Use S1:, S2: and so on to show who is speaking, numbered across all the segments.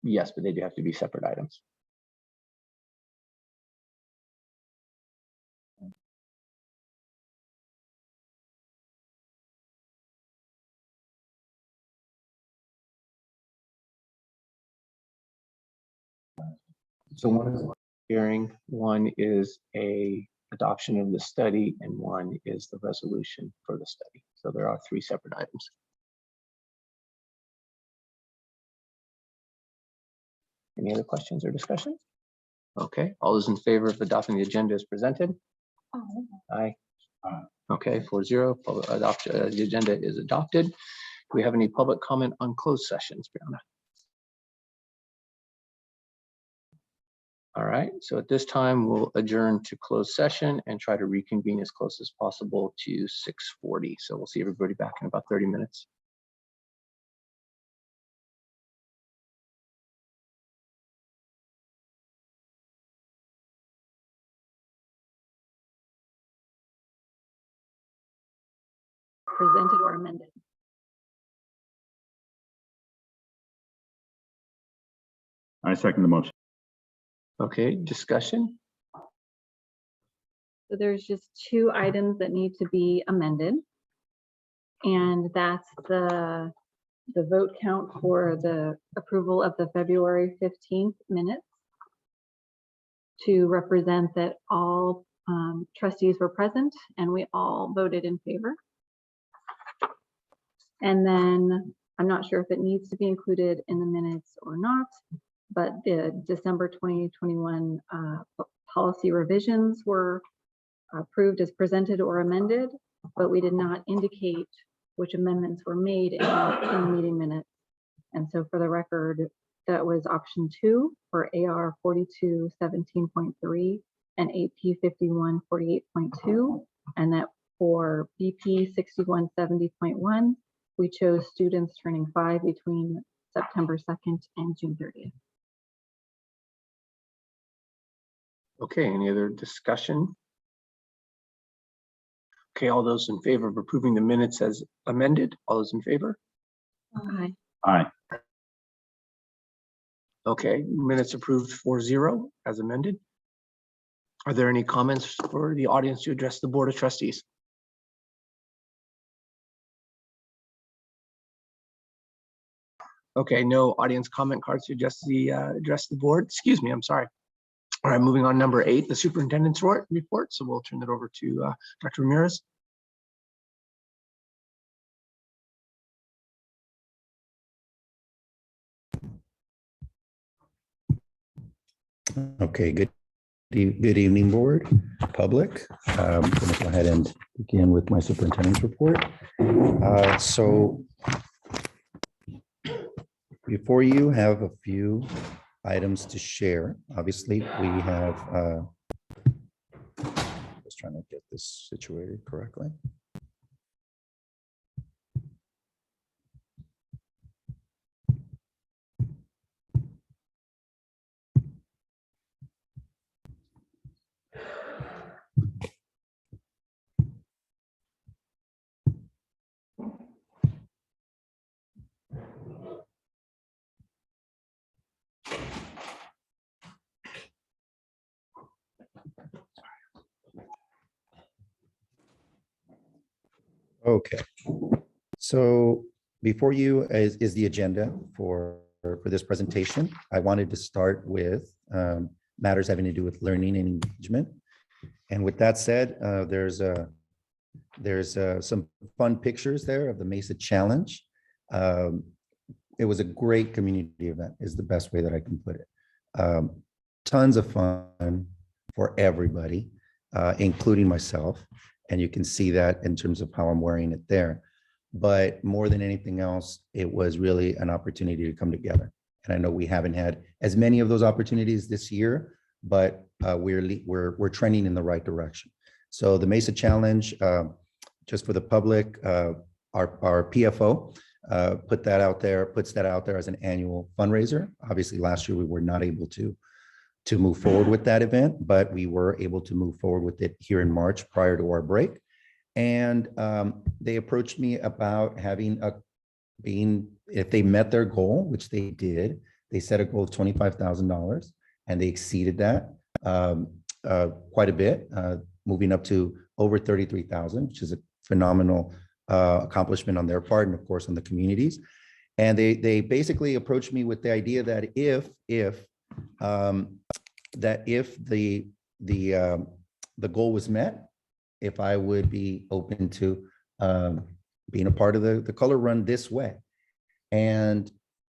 S1: Yes, but they do have to be separate items. So one is hearing, one is a adoption of the study, and one is the resolution for the study. So there are three separate items. Any other questions or discussion? Okay, all those in favor of adopting the agenda as presented? Aye. Okay, 4-0, the agenda is adopted. Do we have any public comment on closed sessions, Brianna? All right, so at this time, we'll adjourn to closed session and try to reconvene as close as possible to 6:40. So we'll see everybody back in about 30 minutes.
S2: Presented or amended.
S3: I second the motion.
S1: Okay, discussion?
S2: So there's just two items that need to be amended. And that's the vote count for the approval of the February 15th minutes to represent that all trustees were present and we all voted in favor. And then I'm not sure if it needs to be included in the minutes or not, but the December 2021 policy revisions were approved as presented or amended, but we did not indicate which amendments were made in the meeting minutes. And so for the record, that was option 2 for AR 4217.3 and AP 5148.2, and that for BP 6170.1, we chose students turning 5 between September 2nd and June 30th.
S1: Okay, any other discussion? Okay, all those in favor of approving the minutes as amended, all those in favor?
S2: Aye.
S3: Aye.
S1: Okay, minutes approved 4-0 as amended. Are there any comments for the audience to address the Board of Trustees? Okay, no audience comment cards to address the board. Excuse me, I'm sorry. All right, moving on, number 8, the superintendent's report. So we'll turn it over to Dr. Ramirez.
S4: Okay, good evening, board, public. I'm going to go ahead and begin with my superintendent's report. So before you have a few items to share. Obviously, we have, just trying to get this situated correctly. Okay, so before you is the agenda for this presentation. I wanted to start with matters having to do with learning and engagement. And with that said, there's some fun pictures there of the Mesa Challenge. It was a great community event, is the best way that I can put it. Tons of fun for everybody, including myself. And you can see that in terms of how I'm wearing it there. But more than anything else, it was really an opportunity to come together. And I know we haven't had as many of those opportunities this year, but we're trending in the right direction. So the Mesa Challenge, just for the public, our PFO puts that out there as an annual fundraiser. Obviously, last year we were not able to move forward with that event, but we were able to move forward with it here in March prior to our break. And they approached me about having if they met their goal, which they did, They set a goal of $25,000 and they exceeded that quite a bit, moving up to over 33,000, which is a phenomenal accomplishment on their part and of course on the communities. And they basically approached me with the idea that if the goal was met, if I would be open to being a part of the color run this way. And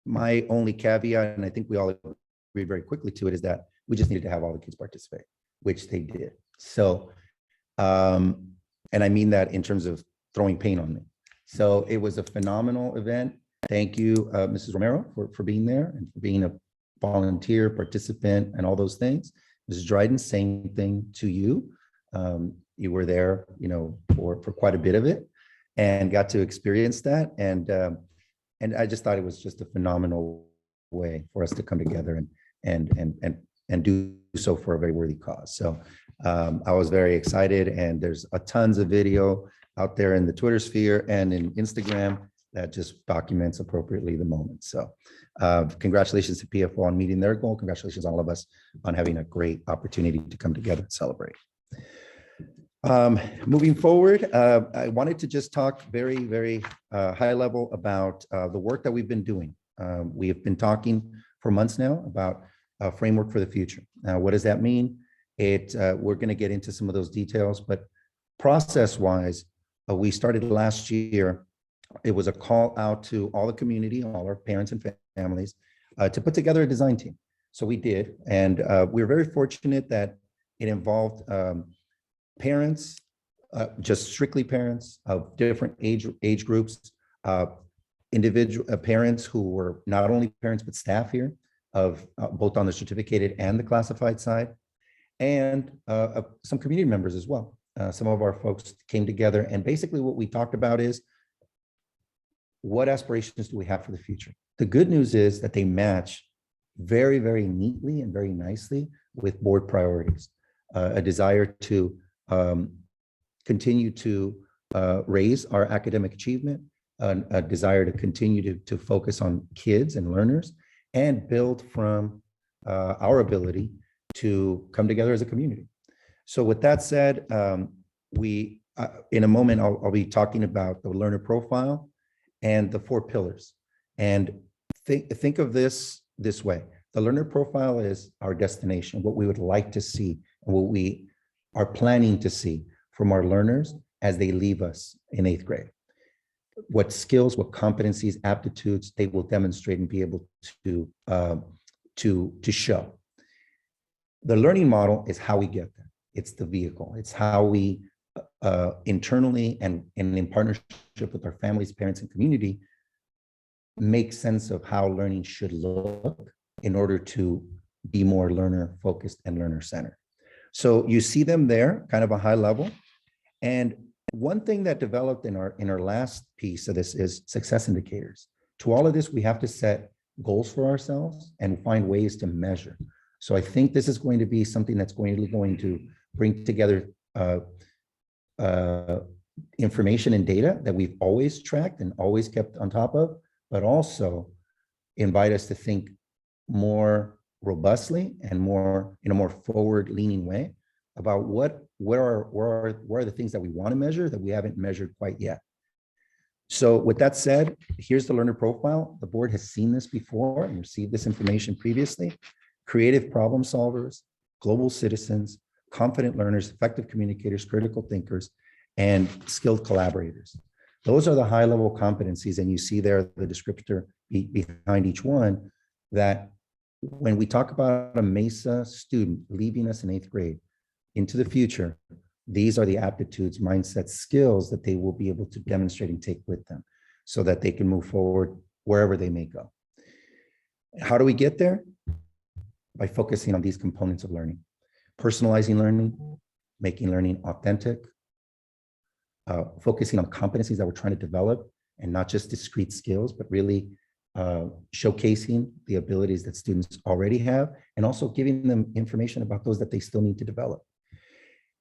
S4: my only caveat, and I think we all agreed very quickly to it, is that we just needed to have all the kids participate, which they did. So, and I mean that in terms of throwing paint on me. So it was a phenomenal event. Thank you, Mrs. Romero, for being there and for being a volunteer, participant, and all those things. Mrs. Dryden, same thing to you. You were there, you know, for quite a bit of it and got to experience that. And I just thought it was just a phenomenal way for us to come together and do so for a very worthy cause. So I was very excited, and there's tons of video out there in the Twitter sphere and in Instagram that just documents appropriately the moment. So congratulations to PFO on meeting their goal. Congratulations on all of us on having a great opportunity to come together and celebrate. Moving forward, I wanted to just talk very high level about the work that we've been doing. We have been talking for months now about a framework for the future. Now, what does that mean? We're going to get into some of those details, but process-wise, we started last year. It was a call out to all the community, all our parents and families, to put together a design team. So we did, and we were very fortunate that it involved parents, just strictly parents of different age groups, individual parents who were not only parents but staff here, of both on the certificated and the classified side, and some community members as well. Some of our folks came together, and basically what we talked about is, what aspirations do we have for the future? The good news is that they match very neatly and very nicely with board priorities. A desire to continue to raise our academic achievement, a desire to continue to focus on kids and learners, and build from our ability to come together as a community. So with that said, in a moment, I'll be talking about the learner profile and the 4 pillars. And think of this way. The learner profile is our destination, what we would like to see, and what we are planning to see from our learners as they leave us in 8th grade. What skills, what competencies, aptitudes they will demonstrate and be able to show. The learning model is how we get there. It's the vehicle. It's how we internally and in partnership with our families, parents, and community make sense of how learning should look in order to be more learner focused and learner centered. So you see them there, kind of a high level. And one thing that developed in our last piece of this is success indicators. To all of this, we have to set goals for ourselves and find ways to measure. So I think this is going to be something that's going to bring together information and data that we've always tracked and always kept on top of, but also invite us to think more robustly and more in a more forward-leaning way about what are the things that we want to measure that we haven't measured quite yet. So with that said, here's the learner profile. The board has seen this before and received this information previously. Creative problem solvers, global citizens, confident learners, effective communicators, critical thinkers, and skilled collaborators. Those are the high-level competencies, and you see there the descriptor behind each one, that when we talk about a MESA student leaving us in 8th grade into the future, these are the aptitudes, mindsets, skills that they will be able to demonstrate and take with them so that they can move forward wherever they may go. How do we get there? By focusing on these components of learning: personalizing learning, making learning authentic, focusing on competencies that we're trying to develop and not just discrete skills, but really showcasing the abilities that students already have, and also giving them information about those that they still need to develop.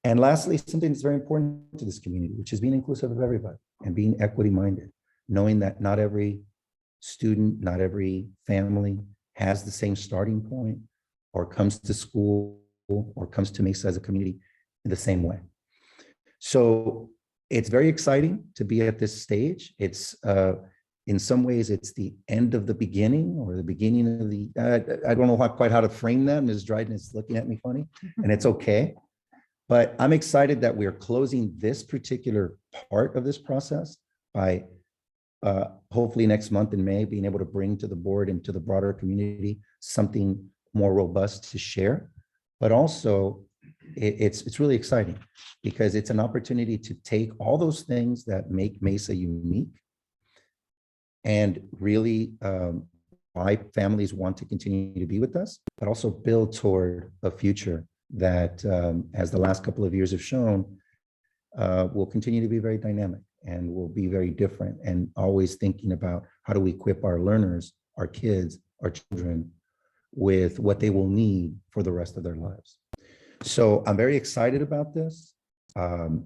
S4: And lastly, something that's very important to this community, which is being inclusive of everybody and being equity-minded, knowing that not every student, not every family has the same starting point or comes to school or comes to Mesa as a community in the same way. So it's very exciting to be at this stage. It's in some ways, it's the end of the beginning or the beginning of the, I don't know quite how to frame that. Ms. Dryden is looking at me funny, and it's okay. But I'm excited that we're closing this particular part of this process by hopefully next month in May, being able to bring to the board and to the broader community something more robust to share. But also, it's really exciting because it's an opportunity to take all those things that make Mesa unique and really why families want to continue to be with us, but also build toward a future that, as the last couple of years have shown, will continue to be very dynamic and will be very different, and always thinking about how do we equip our learners, our kids, our children with what they will need for the rest of their lives. So I'm very excited about this. I'm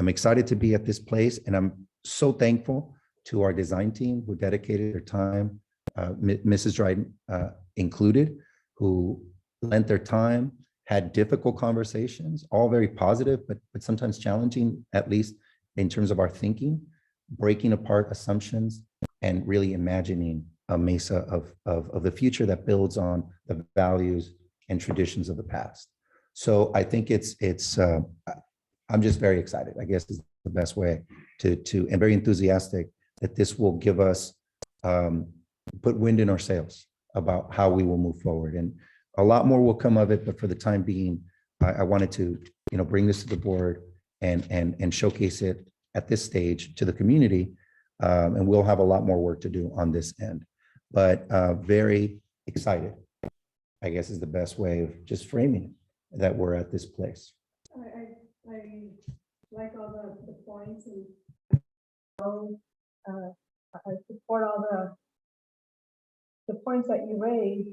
S4: excited to be at this place, and I'm so thankful to our design team who dedicated their time, Mrs. Dryden included, who lent their time, had difficult conversations, all very positive, but sometimes challenging, at least in terms of our thinking, breaking apart assumptions and really imagining a Mesa of the future that builds on the values and traditions of the past. So I think I'm just very excited, I guess is the best way to and very enthusiastic that this will give us, put wind in our sails about how we will move forward. And a lot more will come of it, but for the time being, I wanted to, bring this to the board and showcase it at this stage to the community. And we'll have a lot more work to do on this end, but very excited, I guess is the best way of just framing it, that we're at this place.
S5: I like all the points, and I support all the points that you raised.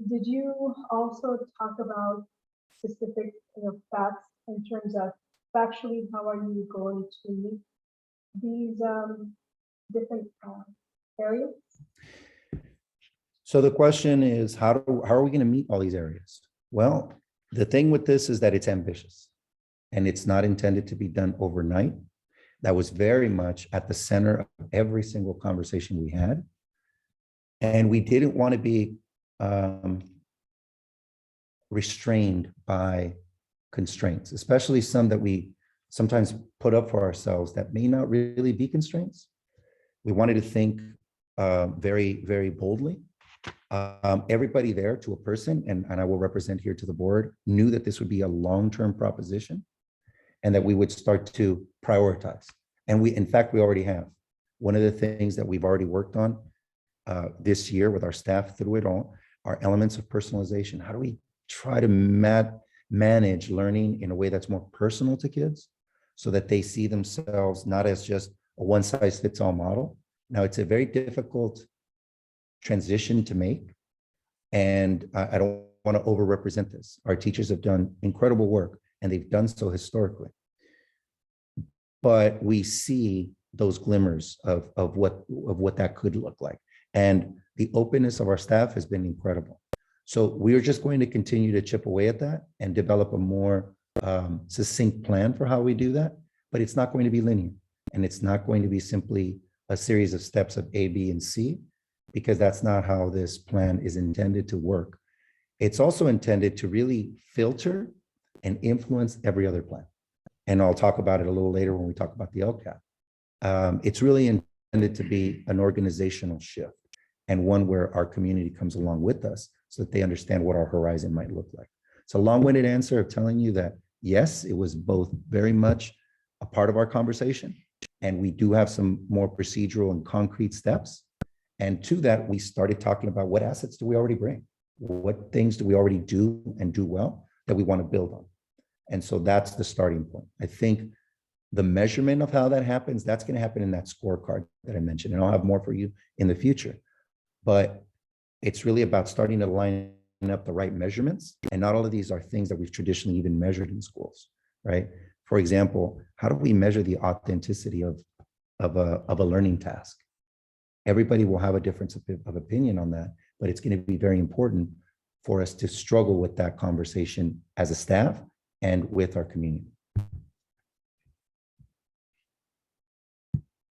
S5: Did you also talk about specific facts in terms of factually how are you going to meet these different areas?
S4: So the question is, how are we going to meet all these areas? Well, the thing with this is that it's ambitious and it's not intended to be done overnight. That was very much at the center of every single conversation we had. And we didn't want to be restrained by constraints, especially some that we sometimes put up for ourselves that may not really be constraints. We wanted to think very, very boldly. Everybody there, to a person, and I will represent here to the board, knew that this would be a long-term proposition and that we would start to prioritize. And in fact, we already have. One of the things that we've already worked on this year with our staff through it all are elements of personalization. How do we try to manage learning in a way that's more personal to kids so that they see themselves not as just a one-size-fits-all model? Now, it's a very difficult transition to make, and I don't want to overrepresent this. Our teachers have done incredible work, and they've done so historically. But we see those glimmers of what that could look like. And the openness of our staff has been incredible. So we are just going to continue to chip away at that and develop a more succinct plan for how we do that. But it's not going to be linear, and it's not going to be simply a series of steps of A, B, and C, because that's not how this plan is intended to work. It's also intended to really filter and influence every other plan. And I'll talk about it a little later when we talk about the LCAP. It's really intended to be an organizational shift, and one where our community comes along with us so that they understand what our horizon might look like. It's a long-winded answer of telling you that, yes, it was both very much a part of our conversation, and we do have some more procedural and concrete steps. And to that, we started talking about what assets do we already bring? What things do we already do and do well that we want to build on? And so that's the starting point. I think the measurement of how that happens, that's going to happen in that scorecard that I mentioned, and I'll have more for you in the future. But it's really about starting to line up the right measurements. And not all of these are things that we've traditionally even measured in schools, right? For example, how do we measure the authenticity of a learning task? Everybody will have a difference of opinion on that, but it's going to be very important for us to struggle with that conversation as a staff and with our community.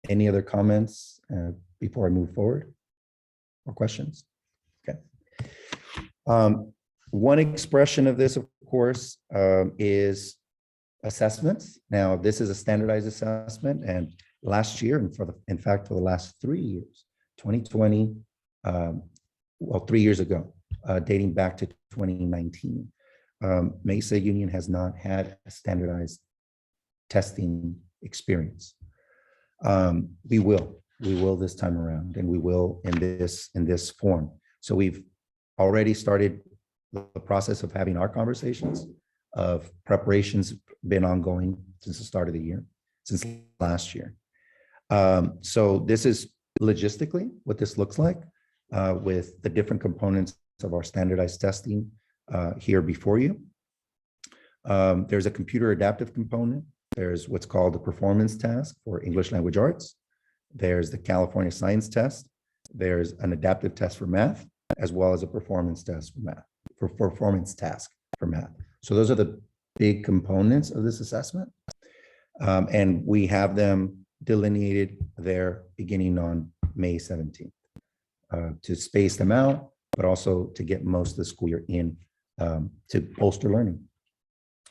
S4: Any other comments before I move forward or questions? Okay. One expression of this, of course, is assessments. Now, this is a standardized assessment, and last year, and in fact, for the last 3 years, 2020, well, 3 years ago, dating back to 2019, Mesa Union has not had a standardized testing experience. We will this time around, and we will in this form. So we've already started the process of having our conversations. Of preparations been ongoing since the start of the year, since last year. So this is logistically what this looks like with the different components of our standardized testing here before you. There's a computer adaptive component. There's what's called the performance task for English language arts. There's the California Science Test. There's an adaptive test for math, as well as a performance test for math, for performance task for math. So those are the big components of this assessment. And we have them delineated there beginning on May 17th to space them out, but also to get most of the school year in to bolster learning.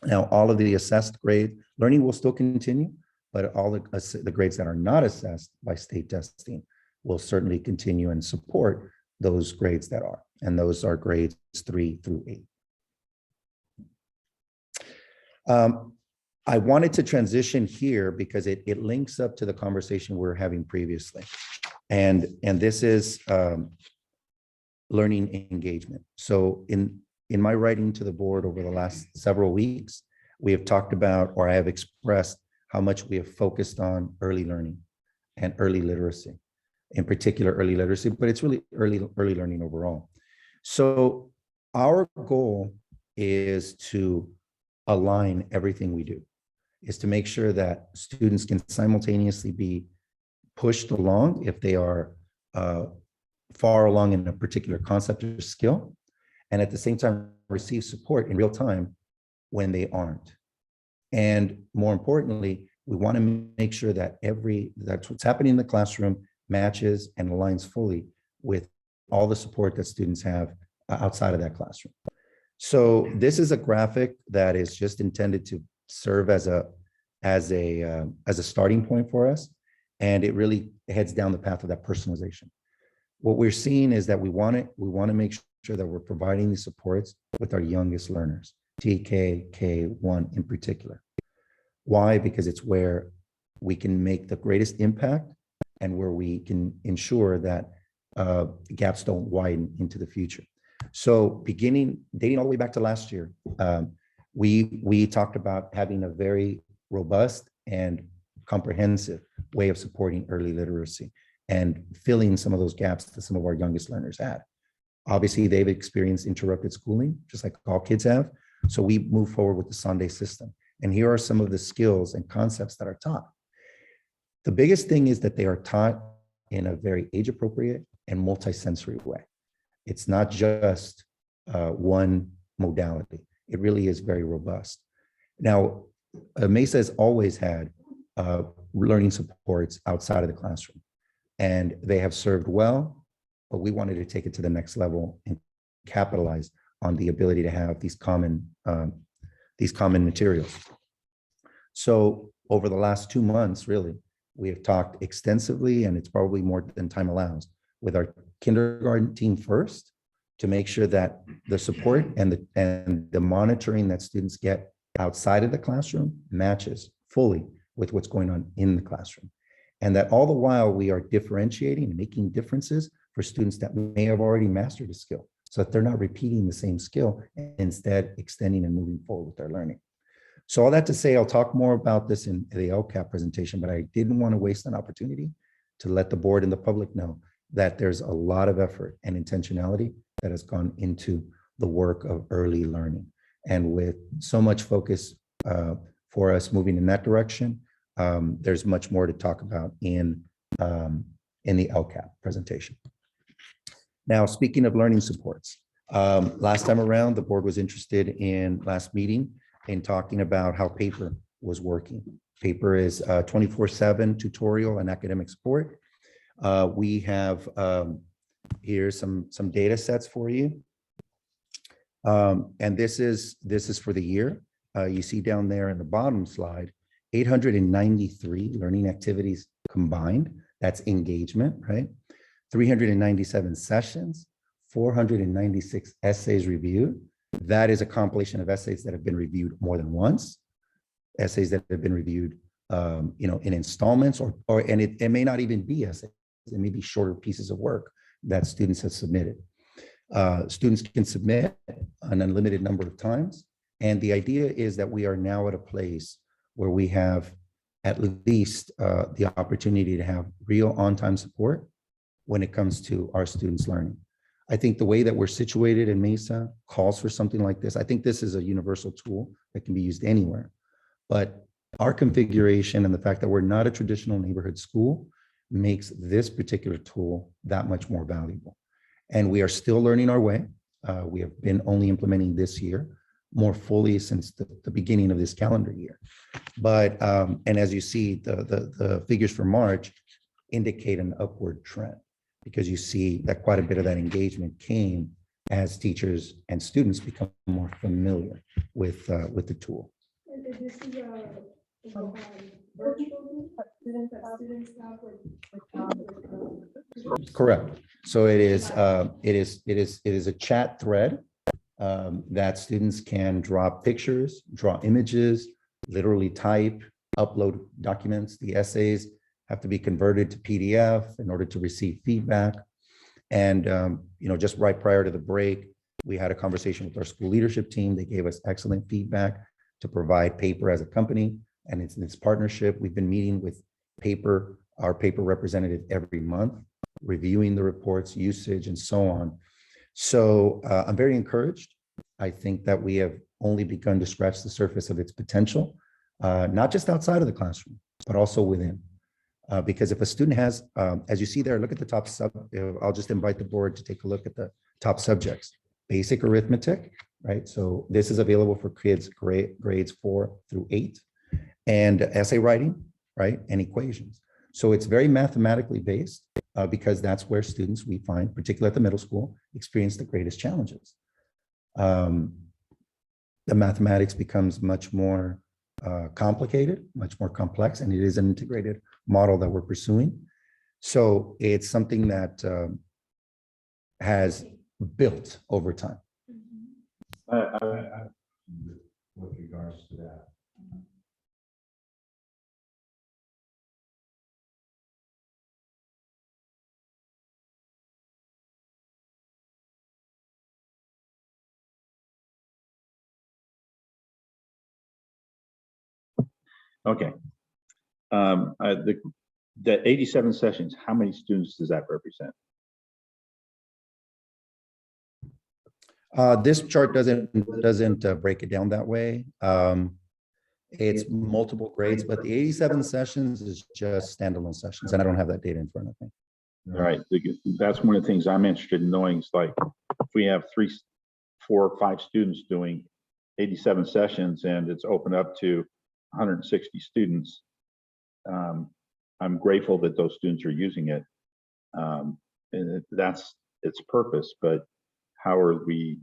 S4: Now, all of the assessed grade learning will still continue, but all the grades that are not assessed by state testing will certainly continue and support those grades that are, and those are grades 3 through 8. I wanted to transition here because it links up to the conversation we were having previously. And this is learning engagement. So in my writing to the board over the last several weeks, we have talked about, or I have expressed how much we have focused on early learning and early literacy, in particular early literacy, but it's really early learning overall. So our goal is to align everything we do, is to make sure that students can simultaneously be pushed along if they are far along in a particular concept or skill, and at the same time receive support in real time when they aren't. And more importantly, we want to make sure that that's what's happening in the classroom matches and aligns fully with all the support that students have outside of that classroom. So this is a graphic that is just intended to serve as a starting point for us, and it really heads down the path of that personalization. What we're seeing is that we want to make sure that we're providing these supports with our youngest learners, TK, K1 in particular. Why? Because it's where we can make the greatest impact and where we can ensure that gaps don't widen into the future. So dating all the way back to last year, we talked about having a very robust and comprehensive way of supporting early literacy and filling some of those gaps that some of our youngest learners had. Obviously, they've experienced interrupted schooling, just like all kids have. So we move forward with the Sunday system. And here are some of the skills and concepts that are taught. The biggest thing is that they are taught in a very age-appropriate and multisensory way. It's not just one modality. It really is very robust. Now, Mesa has always had learning supports outside of the classroom, and they have served well, but we wanted to take it to the next level and capitalize on the ability to have these common materials. So over the last 2 months, really, we have talked extensively, and it's probably more than time allows, with our kindergarten team first, to make sure that the support and the monitoring that students get outside of the classroom matches fully with what's going on in the classroom. And that all the while we are differentiating and making differences for students that may have already mastered a skill, so that they're not repeating the same skill, and instead extending and moving forward with their learning. So all that to say, I'll talk more about this in the LCAP presentation, but I didn't want to waste an opportunity to let the board and the public know that there's a lot of effort and intentionality that has gone into the work of early learning. And with so much focus for us moving in that direction, there's much more to talk about in in the LCAP presentation. Now, speaking of learning supports, last time around, the board was interested in last meeting in talking about how paper was working. Paper is 24/7 tutorial and academic support. We have here some data sets for you. And this is for the year. You see down there in the bottom slide, 893 learning activities combined. That's engagement, right? 397 sessions, 496 essays reviewed. That is a compilation of essays that have been reviewed more than once, essays that have been reviewed, in installments, and it may not even be essays. It may be shorter pieces of work that students have submitted. Students can submit an unlimited number of times. And the idea is that we are now at a place where we have at least the opportunity to have real on-time support when it comes to our students' learning. I think the way that we're situated in Mesa calls for something like this. I think this is a universal tool that can be used anywhere. But our configuration and the fact that we're not a traditional neighborhood school makes this particular tool that much more valuable. And we are still learning our way. We have been only implementing this year more fully since the beginning of this calendar year. But, and as you see, the figures for March indicate an upward trend, because you see that quite a bit of that engagement came as teachers and students become more familiar with the tool.
S5: And this is a virtual that students have
S4: Correct. So it is a chat thread that students can drop pictures, draw images, literally type, upload documents. The essays have to be converted to PDF in order to receive feedback. And just right prior to the break, we had a conversation with our school leadership team. They gave us excellent feedback to provide paper as a company, and it's this partnership. We've been meeting with our paper representative every month, reviewing the reports, usage, and so on. So I'm very encouraged. I think that we have only begun to scratch the surface of its potential, not just outside of the classroom, but also within. Because if a student has, as you see there, look at the top I'll just invite the board to take a look at the top subjects. Basic arithmetic, right? So this is available for kids grades 4 through 8, and essay writing, right? And equations. So it's very mathematically based because that's where students, we find, particularly at the middle school, experience the greatest challenges. The mathematics becomes much more complicated, much more complex, and it is an integrated model that we're pursuing. So it's something that has built over time.
S6: With regards to that.
S3: Okay. The 87 sessions, how many students does that represent?
S4: This chart doesn't break it down that way. It's multiple grades, but the 87 sessions is just standalone sessions, and I don't have that data in front of me.
S3: All right, that's one of the things I'm interested in knowing is, like, if we have 3, 4, or 5 students doing 87 sessions and it's open up to 160 students, I'm grateful that those students are using it. And that's its purpose, but how are we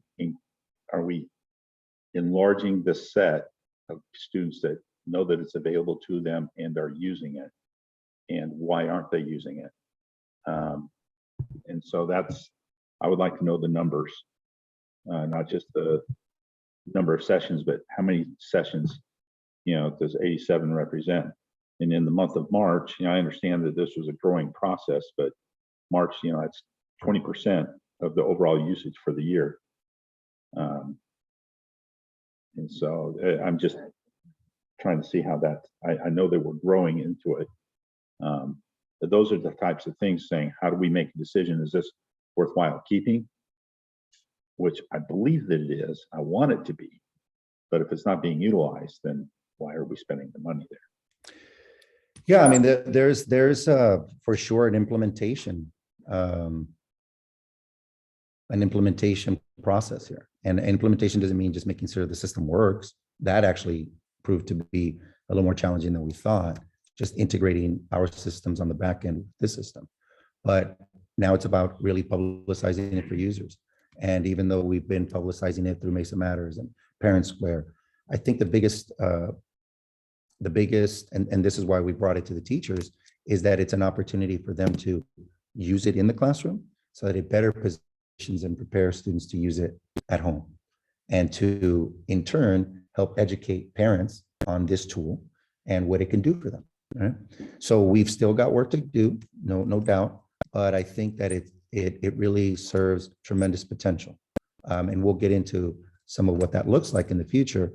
S3: enlarging the set of students that know that it's available to them and are using it, and why aren't they using it? And so I would like to know the numbers, not just the number of sessions, but how many sessions, does 87 represent? And in the month of March, I understand that this was a growing process, but March, it's 20% of the overall usage for the year. And so I'm just trying to see how that, I know that we're growing into it. But those are the types of things saying, how do we make a decision? Is this worthwhile keeping? Which I believe that it is. I want it to be. But if it's not being utilized, then why are we spending the money there?
S4: Yeah, I mean, there's for sure an implementation process here. And implementation doesn't mean just making sure the system works. That actually proved to be a little more challenging than we thought, just integrating our systems on the back end with this system. But now it's about really publicizing it for users. And even though we've been publicizing it through Mesa Matters and Parent Square, I think the biggest, and this is why we brought it to the teachers, is that it's an opportunity for them to use it in the classroom so that it better positions and prepares students to use it at home, and to, in turn, help educate parents on this tool and what it can do for them. Right? So we've still got work to do, no doubt, but I think that it really serves tremendous potential. And we'll get into some of what that looks like in the future.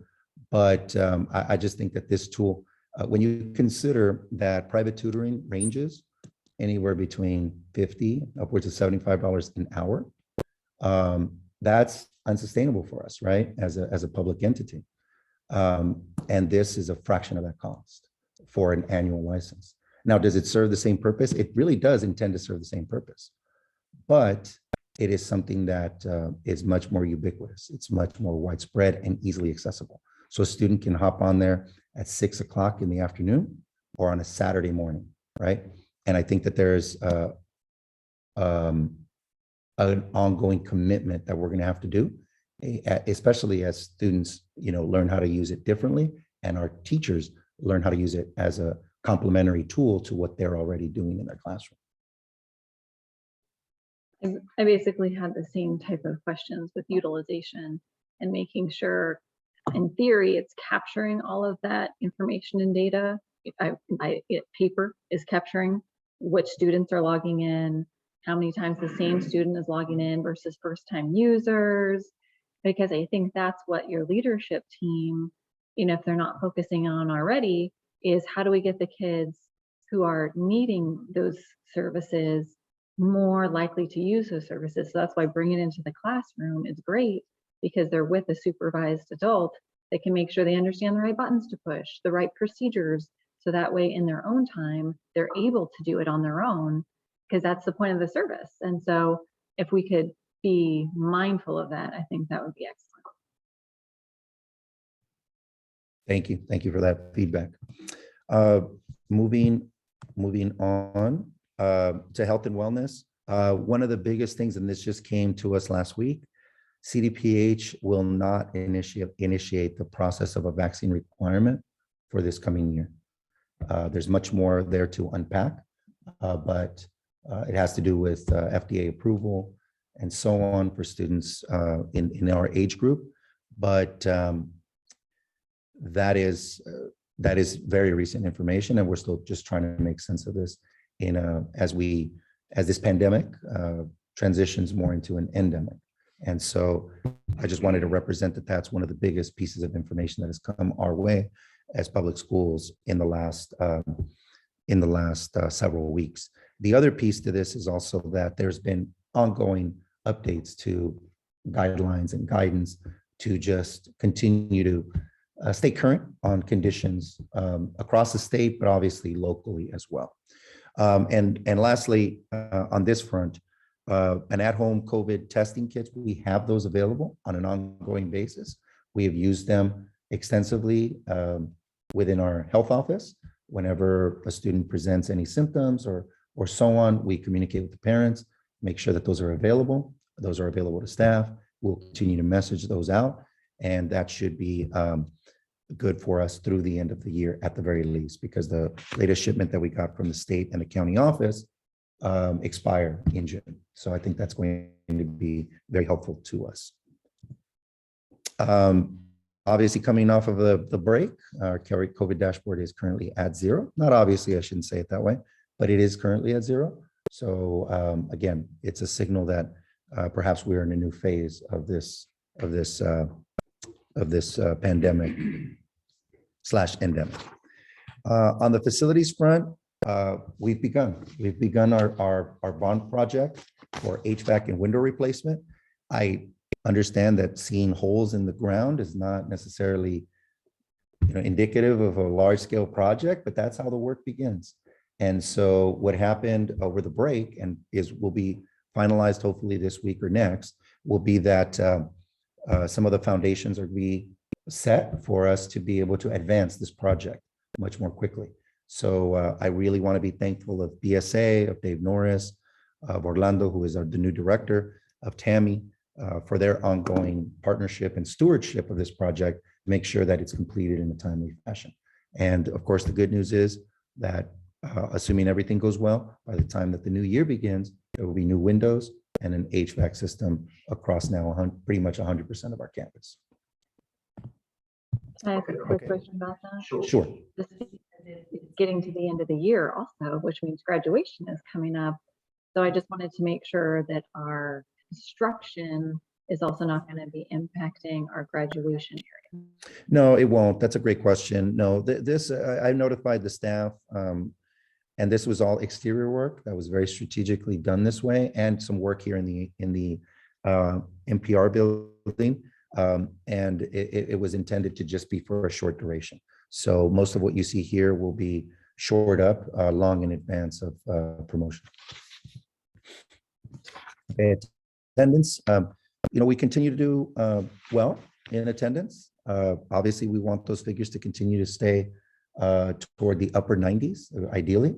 S4: But I just think that this tool, when you consider that private tutoring ranges anywhere between $50 upwards of $75 an hour, that's unsustainable for us, right? As a public entity. And this is a fraction of that cost for an annual license. Now, does it serve the same purpose? It really does intend to serve the same purpose, but it is something that is much more ubiquitous. It's much more widespread and easily accessible. So a student can hop on there at 6 o'clock in the afternoon or on a Saturday morning, right? And I think that there's an ongoing commitment that we're going to have to do, especially as students, learn how to use it differently, and our teachers learn how to use it as a complementary tool to what they're already doing in their classroom.
S2: I basically had the same type of questions with utilization and making sure, in theory, it's capturing all of that information and data. Paper is capturing which students are logging in, how many times the same student is logging in versus first-time users, because I think that's what your leadership team, if they're not focusing on already, is how do we get the kids who are needing those services more likely to use those services. So that's why bringing it into the classroom is great, because they're with a supervised adult that can make sure they understand the right buttons to push, the right procedures, so that way in their own time, they're able to do it on their own, because that's the point of the service. And so if we could be mindful of that, I think that would be excellent.
S4: Thank you. Thank you for that feedback. Moving on to health and wellness. One of the biggest things, and this just came to us last week, CDPH will not initiate the process of a vaccine requirement for this coming year. There's much more there to unpack, but it has to do with FDA approval and so on for students in our age group. But that is very recent information, and we're still just trying to make sense of this as this pandemic transitions more into an endemic. And so I just wanted to represent that that's one of the biggest pieces of information that has come our way as public schools in the last several weeks. The other piece to this is also that there's been ongoing updates to guidelines and guidance to just continue to stay current on conditions across the state, but obviously locally as well. And lastly, on this front, an at-home COVID testing kits, we have those available on an ongoing basis. We have used them extensively within our health office. Whenever a student presents any symptoms or so on, we communicate with the parents, make sure that those are available. Those are available to staff. We'll continue to message those out, and that should be good for us through the end of the year at the very least, because the latest shipment that we got from the state and the county office expire in June. So I think that's going to be very helpful to us. Obviously, coming off of the break, our COVID dashboard is currently at 0. Not obviously, I shouldn't say it that way, but it is currently at 0. So again, it's a signal that perhaps we're in a new phase of this pandemic / endemic. On the facilities front, we've begun our bond project for HVAC and window replacement. I understand that seeing holes in the ground is not necessarily indicative of a large scale project, but that's how the work begins. And so what happened over the break and will be finalized hopefully this week or next will be that some of the foundations are be set for us to be able to advance this project much more quickly. So I really want to be thankful of BSA, of Dave Norris, of Orlando, who is the new director, of Tammy, for their ongoing partnership and stewardship of this project to make sure that it's completed in a timely fashion. And of course, the good news is that assuming everything goes well, by the time that the new year begins, there will be new windows and an HVAC system across now pretty much 100% of our campus.
S2: Can I ask a quick
S4: Okay.
S2: question about that?
S4: Sure.
S2: Just because it's getting to the end of the year also, which means graduation is coming up. So I just wanted to make sure that our construction is also not going to be impacting our graduation area.
S4: No, it won't. That's a great question. No, I notified the staff, and this was all exterior work that was very strategically done this way, and some work here in the NPR building. And it was intended to just be for a short duration. So most of what you see here will be shored up long in advance of promotion. Okay, attendance. We continue to do well in attendance. Obviously, we want those figures to continue to stay toward the upper 90s, ideally.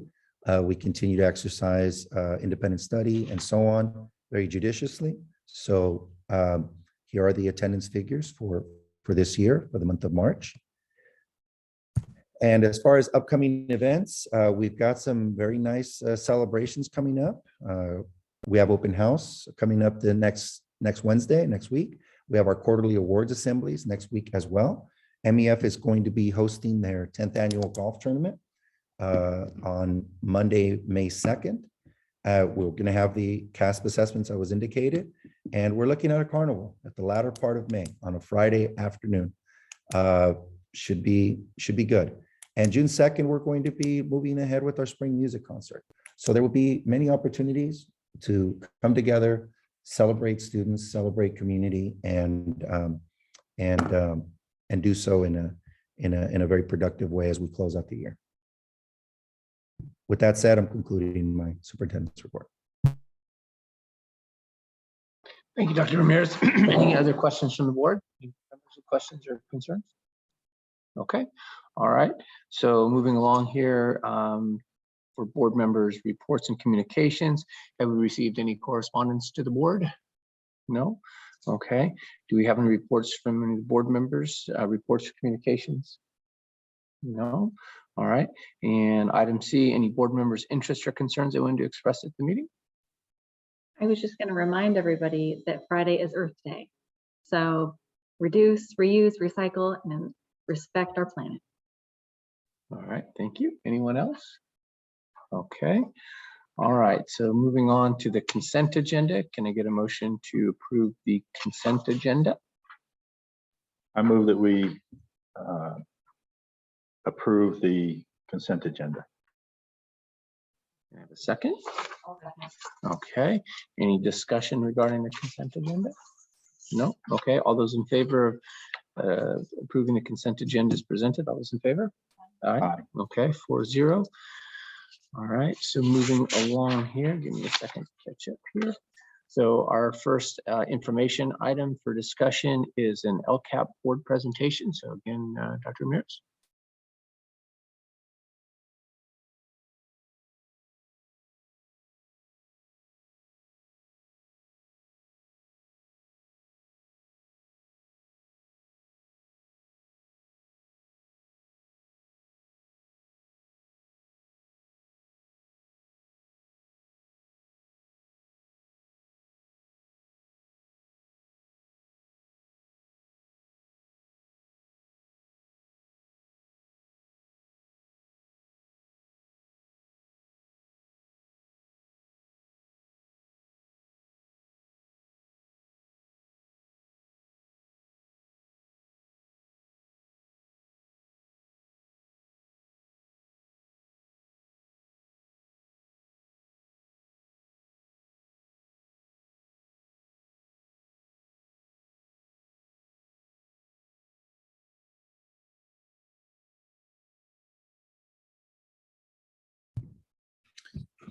S4: We continue to exercise independent study and so on very judiciously. So here are the attendance figures for this year, for the month of March. And as far as upcoming events, we've got some very nice celebrations coming up. We have open house coming up the next Wednesday, next week. We have our quarterly awards assemblies next week as well. MEF is going to be hosting their 10th annual golf tournament on Monday, May 2nd. We're going to have the CASP assessments I was indicated, and we're looking at a carnival at the latter part of May on a Friday afternoon. Should be good. And June 2nd, we're going to be moving ahead with our spring music concert. So there will be many opportunities to come together, celebrate students, celebrate community, and do so in a very productive way as we close out the year. With that said, I'm concluding my superintendent's report.
S1: Thank you, Dr. Ramirez. Any other questions from the board? Any members of questions or concerns? Okay, all right. So moving along here, for board members' reports and communications, have we received any correspondence to the board? No? Okay. Do we have any reports from any board members, reports or communications? No? All right. And item C, any board members' interests or concerns they want to express at the meeting?
S2: I was just going to remind everybody that Friday is Earth Day. So reduce, reuse, recycle, and respect our planet.
S1: All right, thank you. Anyone else? Okay. All right, so moving on to the consent agenda. Can I get a motion to approve the consent agenda?
S3: I move that we approve the consent agenda.
S1: Can I have a second? Okay. Any discussion regarding the consent agenda? No? Okay. All those in favor of approving the consent agenda as presented, all those in favor? Aye.
S3: Aye.
S1: Okay, 4-0. All right, so moving along here, give me a second to catch up here. So our first information item for discussion is an LCAP board presentation. So again, Dr. Ramirez.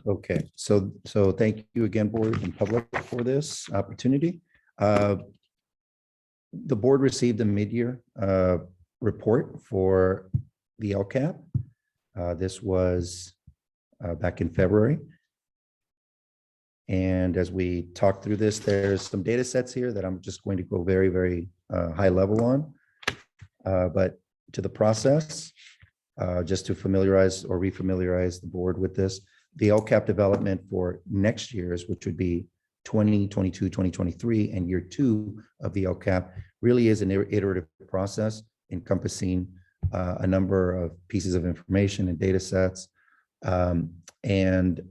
S4: Okay, so thank you again, board and public, for this opportunity. The board received a mid-year report for the LCAP. This was back in February. And as we talk through this, there's some data sets here that I'm just going to go very, very high level on. But to the process, just to familiarize or refamiliarize the board with this, the LCAP development for next year's, which would be 2022, 2023, and year 2 of the LCAP, really is an iterative process encompassing a number of pieces of information and data sets, and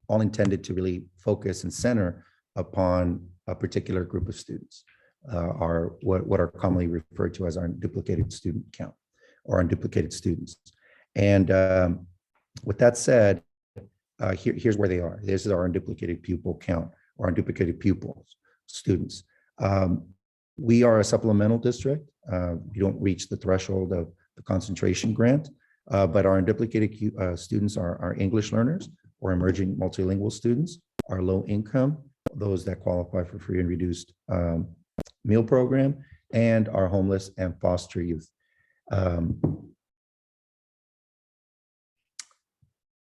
S4: all intended to really focus and center upon a particular group of students, what are commonly referred to as our unduplicated student count or unduplicated students. And with that said, here's where they are. This is our unduplicated pupil count or unduplicated pupils, students. We are a supplemental district. We don't reach the threshold of the concentration grant, but our unduplicated students are English learners or emerging multilingual students, are low income, those that qualify for free and reduced meal program, and our homeless and foster youth.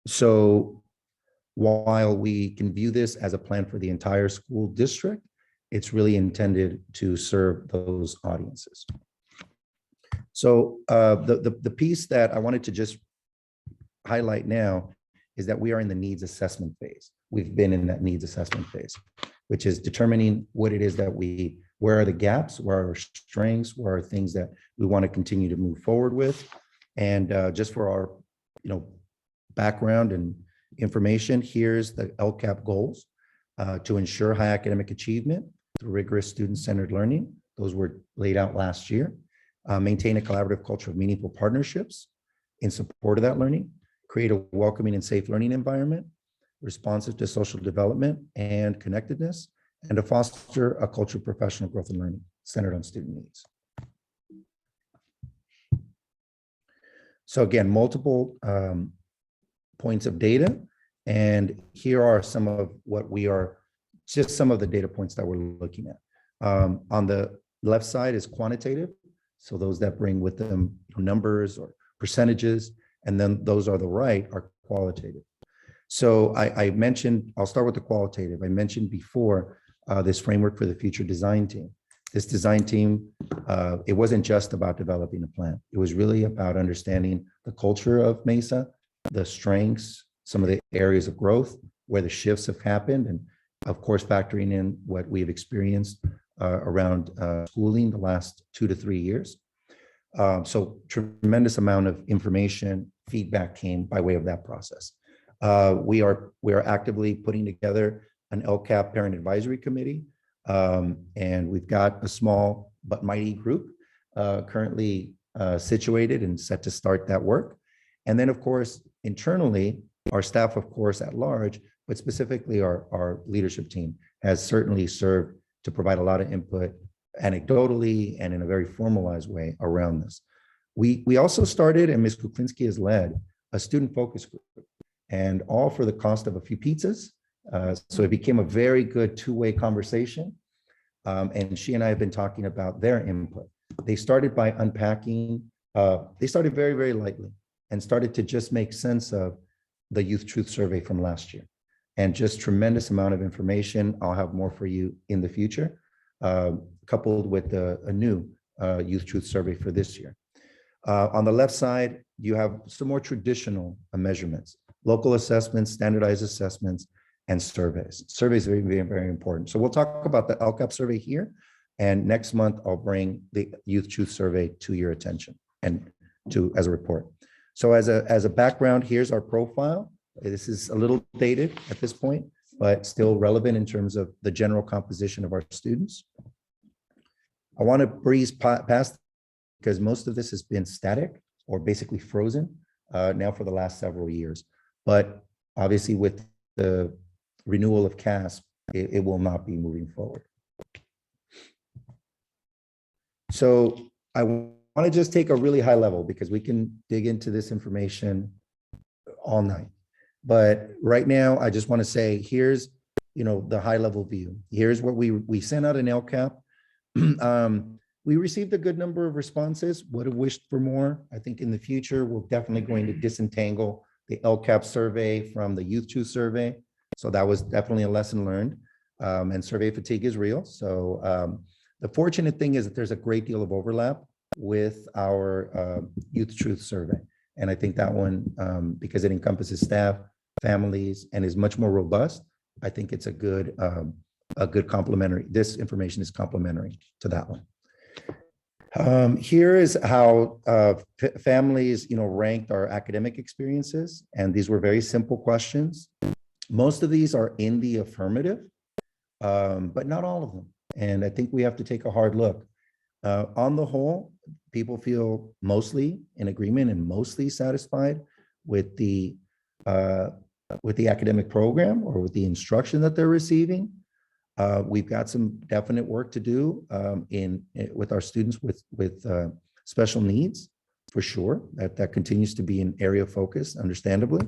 S4: So while we can view this as a plan for the entire school district, it's really intended to serve those audiences. So the piece that I wanted to just highlight now is that we are in the needs assessment phase. We've been in that needs assessment phase, which is determining what it is that where are the gaps, where are our strengths, where are things that we want to continue to move forward with. And just for our background and information, here's the LCAP goals to ensure high academic achievement through rigorous student-centered learning. Those were laid out last year. Maintain a collaborative culture of meaningful partnerships in support of that learning. Create a welcoming and safe learning environment, responsive to social development and connectedness, and to foster a culture of professional growth and learning centered on student needs. So again, multiple points of data. And here are some of some of the data points that we're looking at. On the left side is quantitative. So those that bring with them numbers or percentages, and then those are the right are qualitative. So I mentioned, I'll start with the qualitative. I mentioned before this framework for the future design team. This design team, it wasn't just about developing a plan. It was really about understanding the culture of Mesa, the strengths, some of the areas of growth, where the shifts have happened, and of course, factoring in what we've experienced around schooling the last 2 to 3 years. So tremendous amount of information, feedback came by way of that process. We are actively putting together an LCAP parent advisory committee, and we've got a small but mighty group currently situated and set to start that work. And then, of course, internally, our staff, of course, at large, but specifically our leadership team has certainly served to provide a lot of input anecdotally and in a very formalized way around this. We also started, and Ms. Kuklinski has led, a student focus group, and all for the cost of a few pizzas. So it became a very good two-way conversation. And she and I have been talking about their input. They started by unpacking, they started very, very lightly and started to just make sense of the Youth Truth Survey from last year. And just tremendous amount of information. I'll have more for you in the future, coupled with a new Youth Truth Survey for this year. On the left side, you have some more traditional measurements, local assessments, standardized assessments, and surveys. Surveys are very, very important. So we'll talk about the LCAP survey here. And next month, I'll bring the Youth Truth Survey to your attention and as a report. So as a background, here's our profile. This is a little dated at this point, but still relevant in terms of the general composition of our students. I want to breeze past because most of this has been static or basically frozen now for the last several years. But obviously with the renewal of CASP, it will not be moving forward. So I want to just take a really high level because we can dig into this information all night. But right now, I just want to say, here's, the high level view. Here's what we sent out an LCAP. We received a good number of responses, would have wished for more. I think in the future, we're definitely going to disentangle the LCAP survey from the Youth Choose survey. So that was definitely a lesson learned. And survey fatigue is real. So the fortunate thing is that there's a great deal of overlap with our Youth Truth survey. And I think that one, because it encompasses staff, families, and is much more robust, I think it's a good complementary. This information is complementary to that one. Here is how families, ranked our academic experiences. And these were very simple questions. Most of these are in the affirmative, but not all of them. And I think we have to take a hard look. On the whole, people feel mostly in agreement and mostly satisfied with the academic program or with the instruction that they're receiving. We've got some definite work to do with our students with special needs, for sure. That continues to be an area of focus, understandably.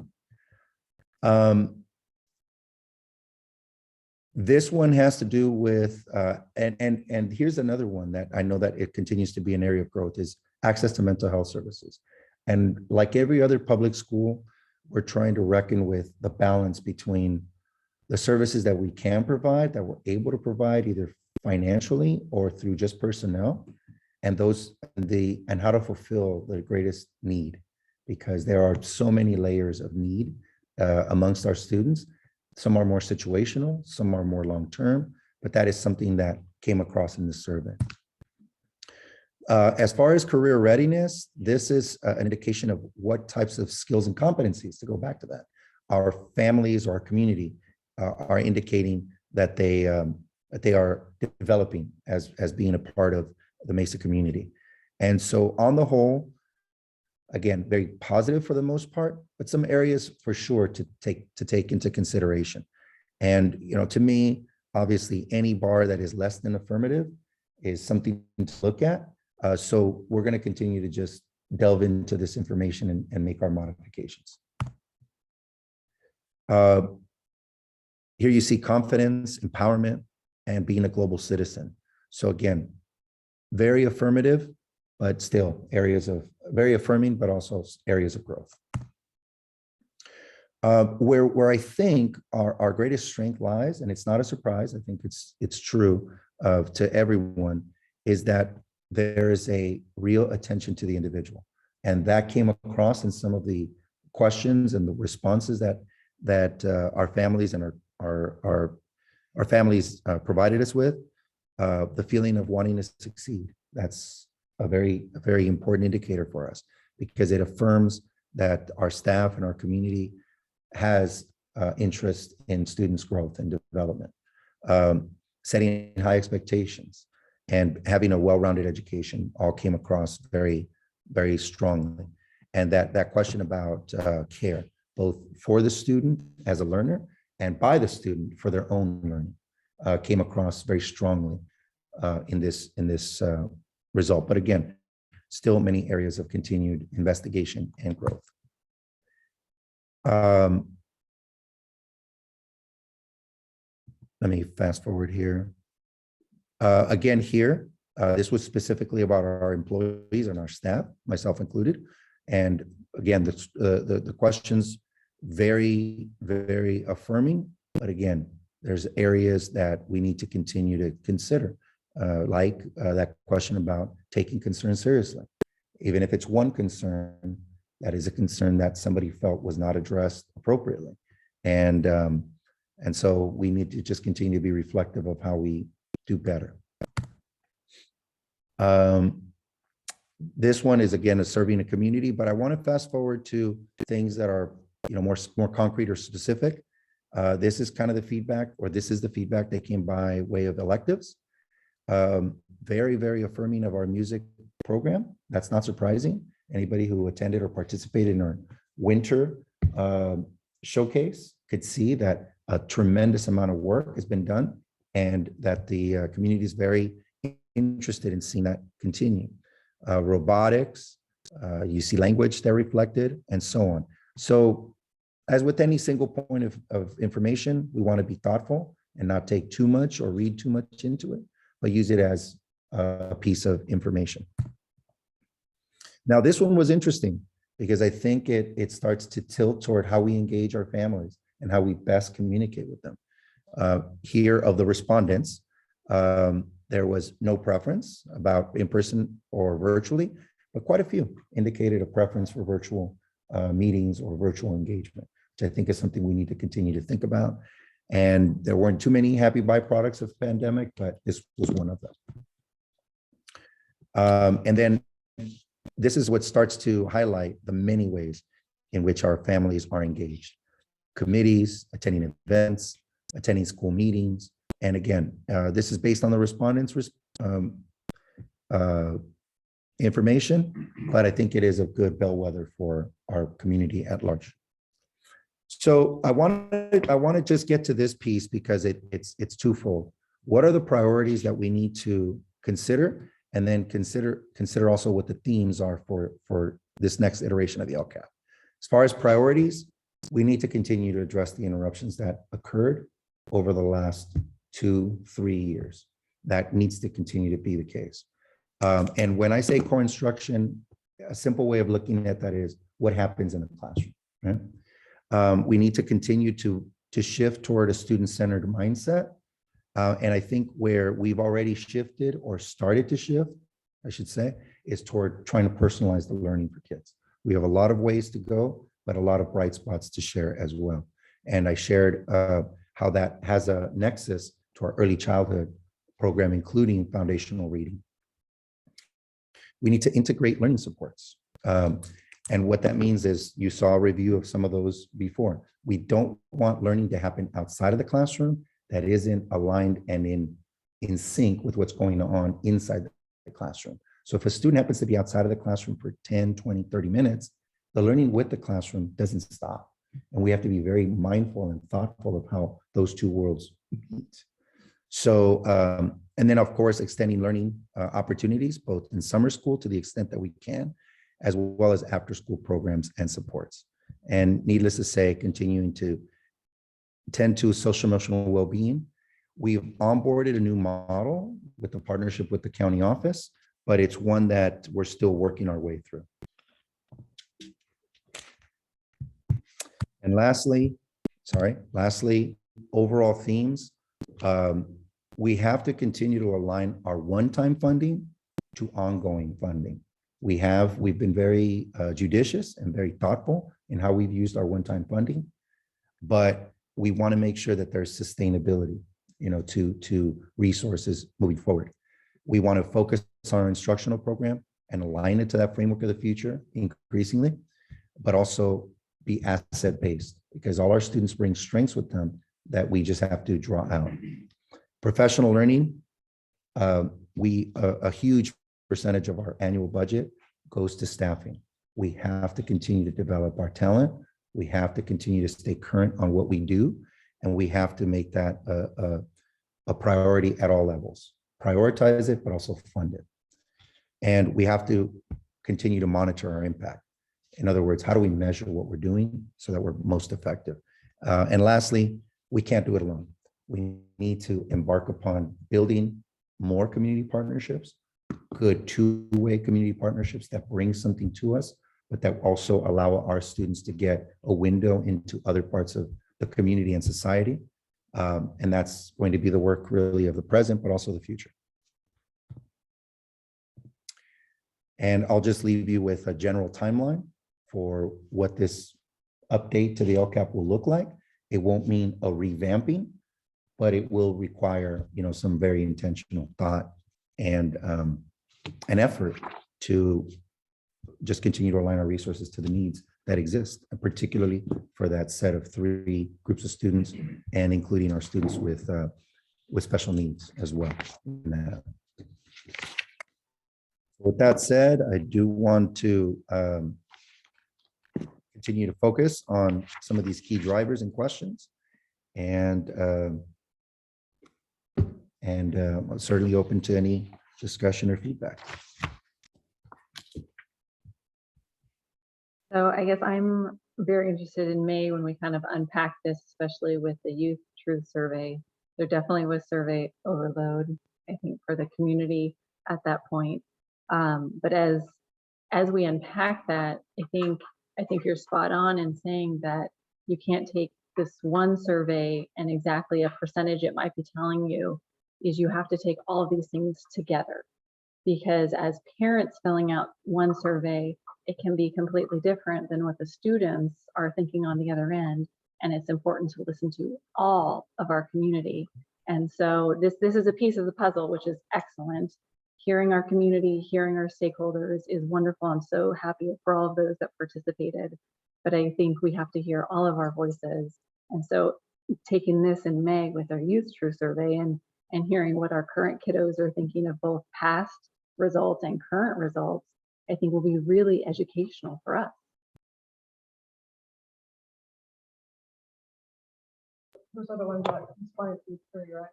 S4: This one has to do with, and here's another one that I know that it continues to be an area of growth, is access to mental health services. And like every other public school, we're trying to reckon with the balance between the services that we can provide, that we're able to provide either financially or through just personnel, and how to fulfill the greatest need, because there are so many layers of need amongst our students. Some are more situational, some are more long-term, but that is something that came across in this survey. As far as career readiness, this is an indication of what types of skills and competencies, to go back to that, our families or our community are indicating that they are developing as being a part of the Mesa community. And so on the whole, again, very positive for the most part, but some areas for sure to take into consideration. And, to me, obviously, any bar that is less than affirmative is something to look at. So we're going to continue to just delve into this information and make our modifications. Here you see confidence, empowerment, and being a global citizen. So again, very affirmative, but still areas of very affirming, but also areas of growth. Where I think our greatest strength lies, and it's not a surprise, I think it's true to everyone, is that there is a real attention to the individual. And that came across in some of the questions and the responses that our families and our families provided us with, the feeling of wanting to succeed. That's a very important indicator for us, because it affirms that our staff and our community has interest in students' growth and development, setting high expectations, and having a well-rounded education all came across very, very strongly. And that question about care, both for the student as a learner and by the student for their own learning, came across very strongly in this result. But again, still many areas of continued investigation and growth. Let me fast forward here. Again, here, this was specifically about our employees and our staff, myself included. And again, the questions very, very affirming. But again, there's areas that we need to continue to consider, like that question about taking concern seriously. Even if it's one concern, that is a concern that somebody felt was not addressed appropriately. And so we need to just continue to be reflective of how we do better. This one is, again, serving a community, but I want to fast forward to things that are more concrete or specific. This is kind of the feedback, or this is the feedback that came by way of electives. Very, very affirming of our music program. That's not surprising. Anybody who attended or participated in our winter showcase could see that a tremendous amount of work has been done, and that the community is very interested in seeing that continue. Robotics, you see language there reflected, and so on. So as with any single point of information, we want to be thoughtful and not take too much or read too much into it, but use it as a piece of information. Now, this one was interesting because I think it starts to tilt toward how we engage our families and how we best communicate with them. Here of the respondents, there was no preference about in-person or virtually, but quite a few indicated a preference for virtual meetings or virtual engagement, which I think is something we need to continue to think about. And there weren't too many happy byproducts of pandemic, but this was one of them. And then this is what starts to highlight the many ways in which our families are engaged. Committees, attending events, attending school meetings. And again, this is based on the respondents' information, but I think it is a good bellwether for our community at large. So I want to just get to this piece because it's twofold. What are the priorities that we need to consider? And then consider also what the themes are for this next iteration of the LCAP. As far as priorities, we need to continue to address the interruptions that occurred over the last 2-3 years. That needs to continue to be the case. And when I say core instruction, a simple way of looking at that is what happens in the classroom. Right? We need to continue to shift toward a student-centered mindset. And I think where we've already shifted or started to shift, I should say, is toward trying to personalize the learning for kids. We have a lot of ways to go, but a lot of bright spots to share as well. And I shared how that has a nexus to our early childhood program, including foundational reading. We need to integrate learning supports. And what that means is you saw a review of some of those before. We don't want learning to happen outside of the classroom that isn't aligned and in sync with what's going on inside the classroom. So if a student happens to be outside of the classroom for 10, 20, 30 minutes, the learning with the classroom doesn't stop. And we have to be very mindful and thoughtful of how those two worlds meet. So, and then of course, extending learning opportunities, both in summer school to the extent that we can, as well as after school programs and supports. And needless to say, continuing to tend to social emotional well-being. We've onboarded a new model with a partnership with the county office, but it's one that we're still working our way through. And lastly, overall themes. We have to continue to align our one-time funding to ongoing funding. We've been very judicious and very thoughtful in how we've used our one-time funding, but we want to make sure that there's sustainability, to resources moving forward. We want to focus on our instructional program and align it to that framework of the future increasingly, but also be asset-based because all our students bring strengths with them that we just have to draw out. Professional learning, a huge percentage of our annual budget goes to staffing. We have to continue to develop our talent. We have to continue to stay current on what we do, and we have to make that a priority at all levels. Prioritize it, but also fund it. And we have to continue to monitor our impact. In other words, how do we measure what we're doing so that we're most effective? And lastly, we can't do it alone. We need to embark upon building more community partnerships, good two-way community partnerships that bring something to us, but that also allow our students to get a window into other parts of the community and society. And that's going to be the work really of the present, but also the future. And I'll just leave you with a general timeline for what this update to the LCAP will look like. It won't mean a revamping, but it will require, some very intentional thought and an effort to just continue to align our resources to the needs that exist, and particularly for that set of 3 groups of students, and including our students with special needs as well. With that said, I do want to continue to focus on some of these key drivers and questions, and I'm certainly open to any discussion or feedback.
S2: So I guess I'm very interested in May when we kind of unpack this, especially with the Youth Truth Survey. There definitely was survey overload, I think, for the community at that point. But as we unpack that, I think you're spot on in saying that you can't take this one survey and exactly a percentage it might be telling you. Is you have to take all of these things together, because as parents filling out one survey, it can be completely different than what the students are thinking on the other end. And it's important to listen to all of our community. And so this is a piece of the puzzle, which is excellent. Hearing our community, hearing our stakeholders is wonderful. I'm so happy for all of those that participated. But I think we have to hear all of our voices. And so taking this in May with our Youth Truth Survey and hearing what our current kiddos are thinking of both past results and current results, I think will be really educational for us.
S5: Those are the ones that responded to the right?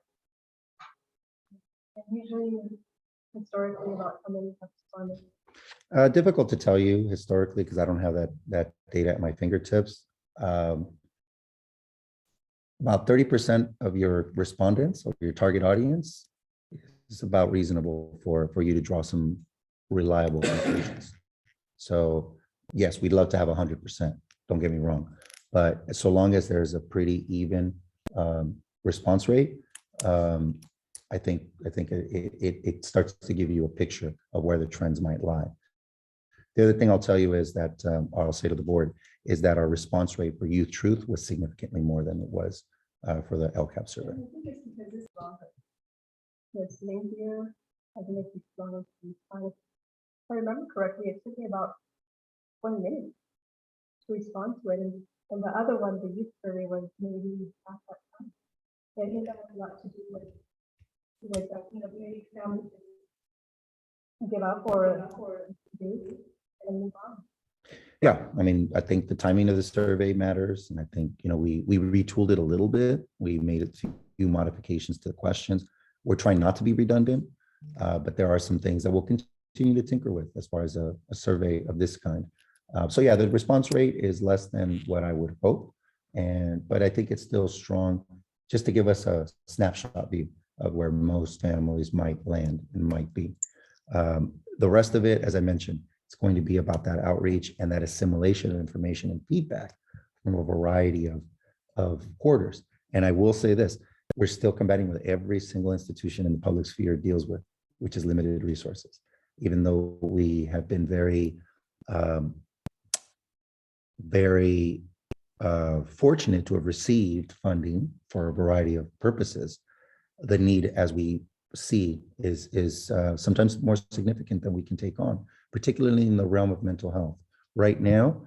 S5: And usually, historically, about how many have responded?
S4: Difficult to tell you historically because I don't have that data at my fingertips. About 30% of your respondents or your target audience is about reasonable for you to draw some reliable conclusions. So yes, we'd love to have 100%. Don't get me wrong, but so long as there's a pretty even response rate, I think it starts to give you a picture of where the trends might lie. The other thing I'll tell you is that, or I'll say to the board, is that our response rate for Youth Truth was significantly more than it was for the LCAP survey.
S5: I think it's because it's longer. It's lengthier. I think it's longer to respond. If I remember correctly, it took me about 20 minutes to respond to it. And the other one, the youth survey, was maybe half that time. I think that has a lot to do with maybe families give up or do and move on.
S4: Yeah, I mean, I think the timing of the survey matters. And I think, we retooled it a little bit. We made a few modifications to the questions. We're trying not to be redundant, but there are some things that we'll continue to tinker with as far as a survey of this kind. So yeah, the response rate is less than what I would hope. But I think it's still strong just to give us a snapshot view of where most families might land and might be. The rest of it, as I mentioned, it's going to be about that outreach and that assimilation of information and feedback from a variety of quarters. And I will say this, we're still combating with every single institution in the public sphere deals with, which is limited resources. Even though we have been very fortunate to have received funding for a variety of purposes, the need, as we see, is sometimes more significant than we can take on, particularly in the realm of mental health. Right now,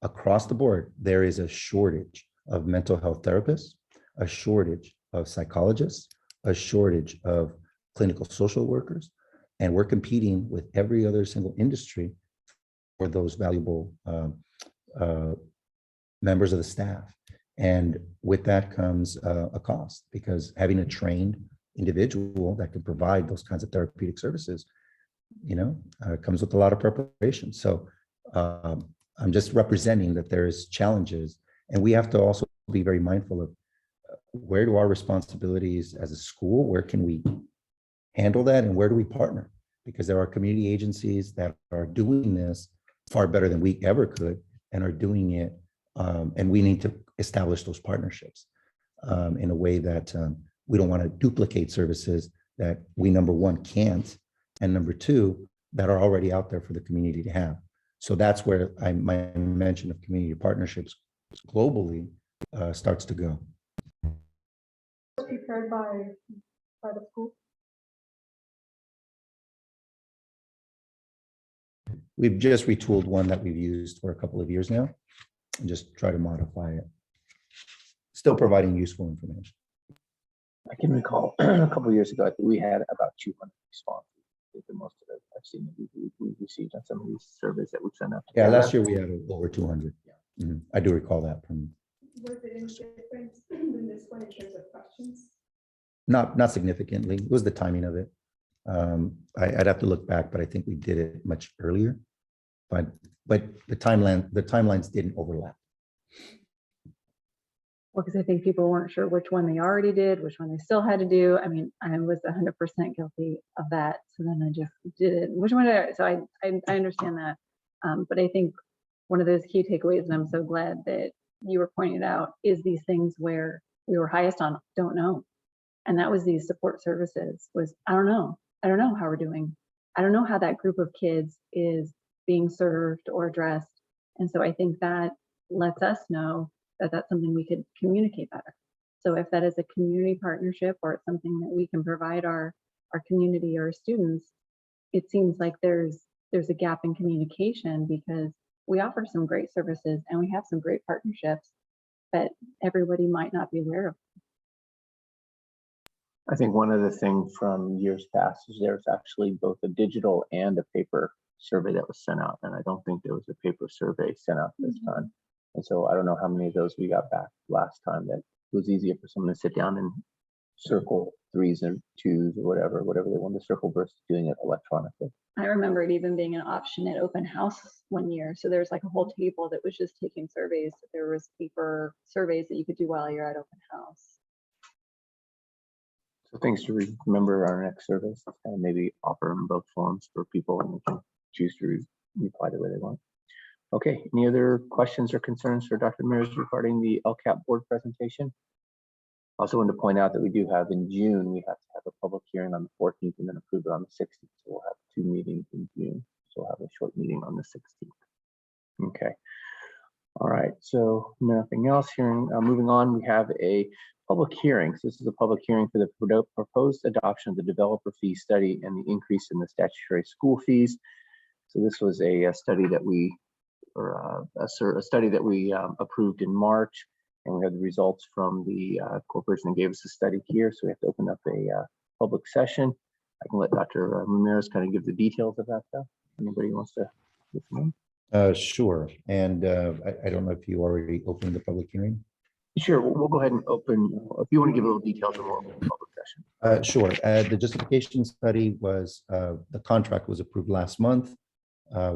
S4: across the board, there is a shortage of mental health therapists, a shortage of psychologists, a shortage of clinical social workers, and we're competing with every other single industry for those valuable members of the staff. And with that comes a cost, because having a trained individual that can provide those kinds of therapeutic services, comes with a lot of preparation. So I'm just representing that there's challenges, and we have to also be very mindful of where do our responsibilities as a school, where can we handle that, and where do we partner? Because there are community agencies that are doing this far better than we ever could and are doing it, and we need to establish those partnerships in a way that we don't want to duplicate services that we, number one, can't, and number two, that are already out there for the community to have. So that's where my mention of community partnerships globally starts to go.
S5: Prepared by the school.
S4: We've just retooled one that we've used for a couple of years now and just try to modify it. Still providing useful information.
S1: I can recall a couple of years ago, I think we had about 200 responses. I think the most of it I've seen we received on some of these surveys that we sent out.
S4: Yeah, last year we had over 200.
S1: Yeah.
S4: I do recall that from.
S5: Was it any different than this one in terms of questions?
S4: Not significantly. It was the timing of it. I'd have to look back, but I think we did it much earlier. But the timelines didn't overlap.
S2: Well, because I think people weren't sure which one they already did, which one they still had to do. I mean, I was 100% guilty of that. So then I just did it. Which one did I? So I understand that. But I think one of those key takeaways, and I'm so glad that you were pointing it out, is these things where we were highest on don't know. And that was these support services was, I don't know. I don't know how we're doing. I don't know how that group of kids is being served or addressed. And so I think that lets us know that that's something we could communicate better. So if that is a community partnership or it's something that we can provide our community or students, it seems like there's a gap in communication because we offer some great services and we have some great partnerships, but everybody might not be aware of.
S1: I think one of the things from years past is there's actually both a digital and a paper survey that was sent out. And I don't think there was a paper survey sent out this time. And so I don't know how many of those we got back last time. That was easier for someone to sit down and circle 3s and 2s or whatever they wanted to circle versus doing it electronically.
S2: I remember it even being an option at open house one year. So there's like a whole table that was just taking surveys. There was paper surveys that you could do while you're at open house.
S1: So things to remember our next service and maybe offer them both forms for people and they can choose to reply the way they want. Okay, any other questions or concerns for Dr. Mears regarding the LCAP board presentation? Also want to point out that we do have in June, we have to have a public hearing on the 14th and then approve it on the 16th. So we'll have 2 meetings in June. So we'll have a short meeting on the 16th. Okay. All right, so nothing else here. Moving on, we have a public hearing. So this is a public hearing for the proposed adoption of the developer fee study and the increase in the statutory school fees. So this was a study that we, a study that we approved in March, and we have the results from the corporation that gave us the study here. So we have to open up a public session. I can let Dr. Ramirez kind of give the details of that stuff. Anybody wants to listen in?
S4: Sure. And I don't know if you already opened the public hearing.
S1: Sure, we'll go ahead and open, if you want to give a little details, then we'll open the public session.
S4: Sure. The justification study was, the contract was approved last month.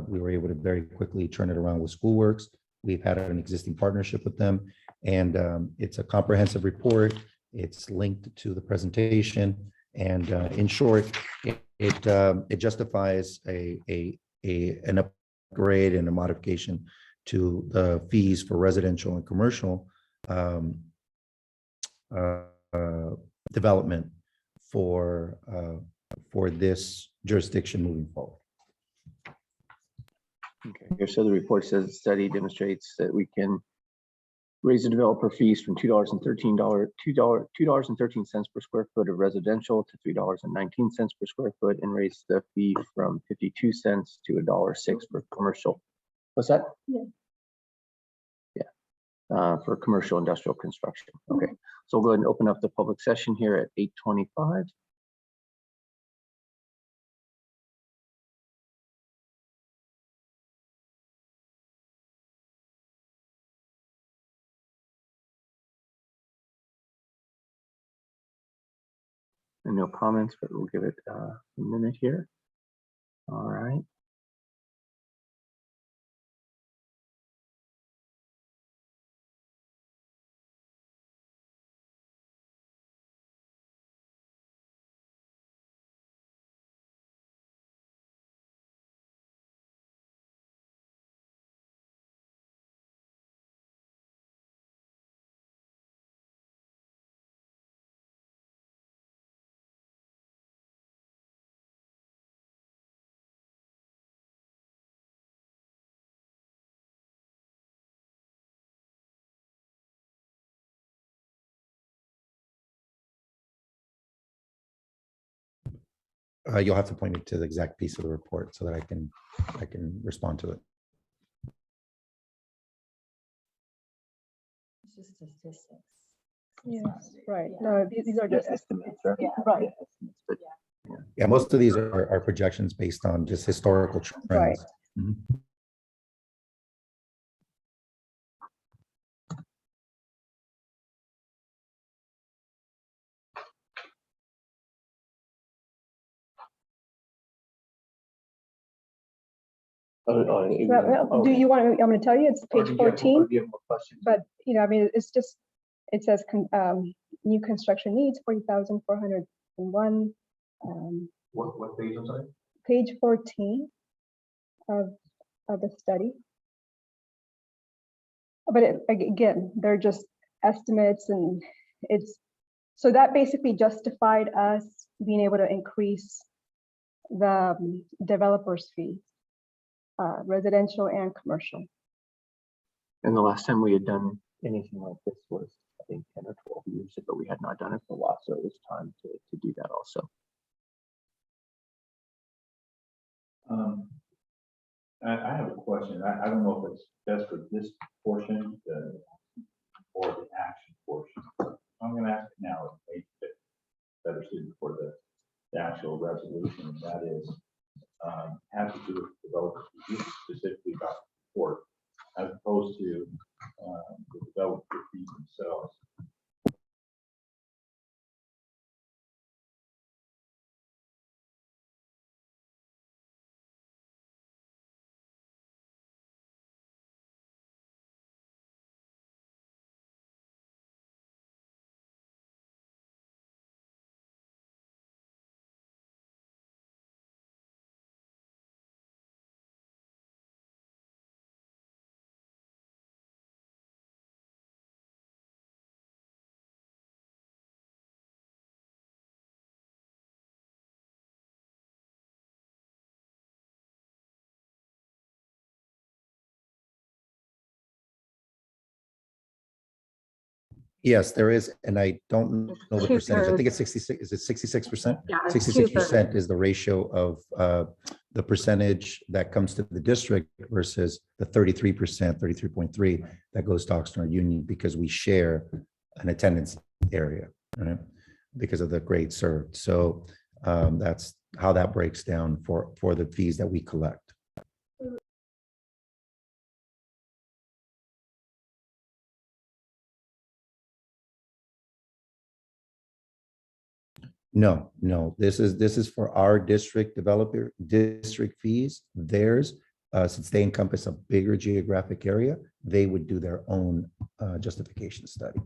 S4: We were able to very quickly turn it around with Schoolworks. We've had an existing partnership with them, and it's a comprehensive report. It's linked to the presentation, and in short, it justifies an upgrade and a modification to the fees for residential and commercial development for this jurisdiction moving forward.
S1: Okay, here, so the report says the study demonstrates that we can raise the developer fees from $2.13 per square foot of residential to $3.19 per square foot, and raise the fee from 52 cents to $1.06 for commercial. What's that?
S5: Yeah.
S1: Yeah, for commercial industrial construction. Okay, so we'll go ahead and open up the public session here at 8:25. And no comments, but we'll give it a minute here. All right.
S4: You'll have to point me to the exact piece of the report so that I can respond to it.
S2: It's just statistics.
S5: Yeah, right. No, these are just
S1: Estimates, right?
S5: Yeah, right.
S1: Estimates, but
S4: Yeah, most of these are projections based on just historical trends.
S5: Right.
S4: Mhm.
S5: Do you want to, I'm going to tell you, it's page 14, but, I mean, it's just, it says new construction needs 40,401.
S1: What page, I'm sorry?
S5: Page 14 of the study. But again, they're just estimates, and so that basically justified us being able to increase the developer's fees, residential and commercial.
S1: And the last time we had done anything like this was, I think, 10 or 12 years ago. We had not done it for a while, so it was time to do that also.
S3: I have a question. I don't know if it's best for this portion or the action portion. I'm going to ask it now. It may fit better suited for the actual resolution, and that is has to do with developer fees, specifically about support, as opposed to the developer fees themselves.
S4: Yes, there is, and I don't know the percentage. I think
S2: Two-thirds.
S4: it's 66. Is it 66%?
S2: Yeah, it's
S4: 66% is the ratio of the percentage that comes to the district versus the 33%, 33.3 that goes to Oxnard Union, because we share an attendance area, right? Because of the grade served. So that's how that breaks down for the fees that we collect. No, this is for our district developer district fees. Theirs, since they encompass a bigger geographic area, they would do their own justification study.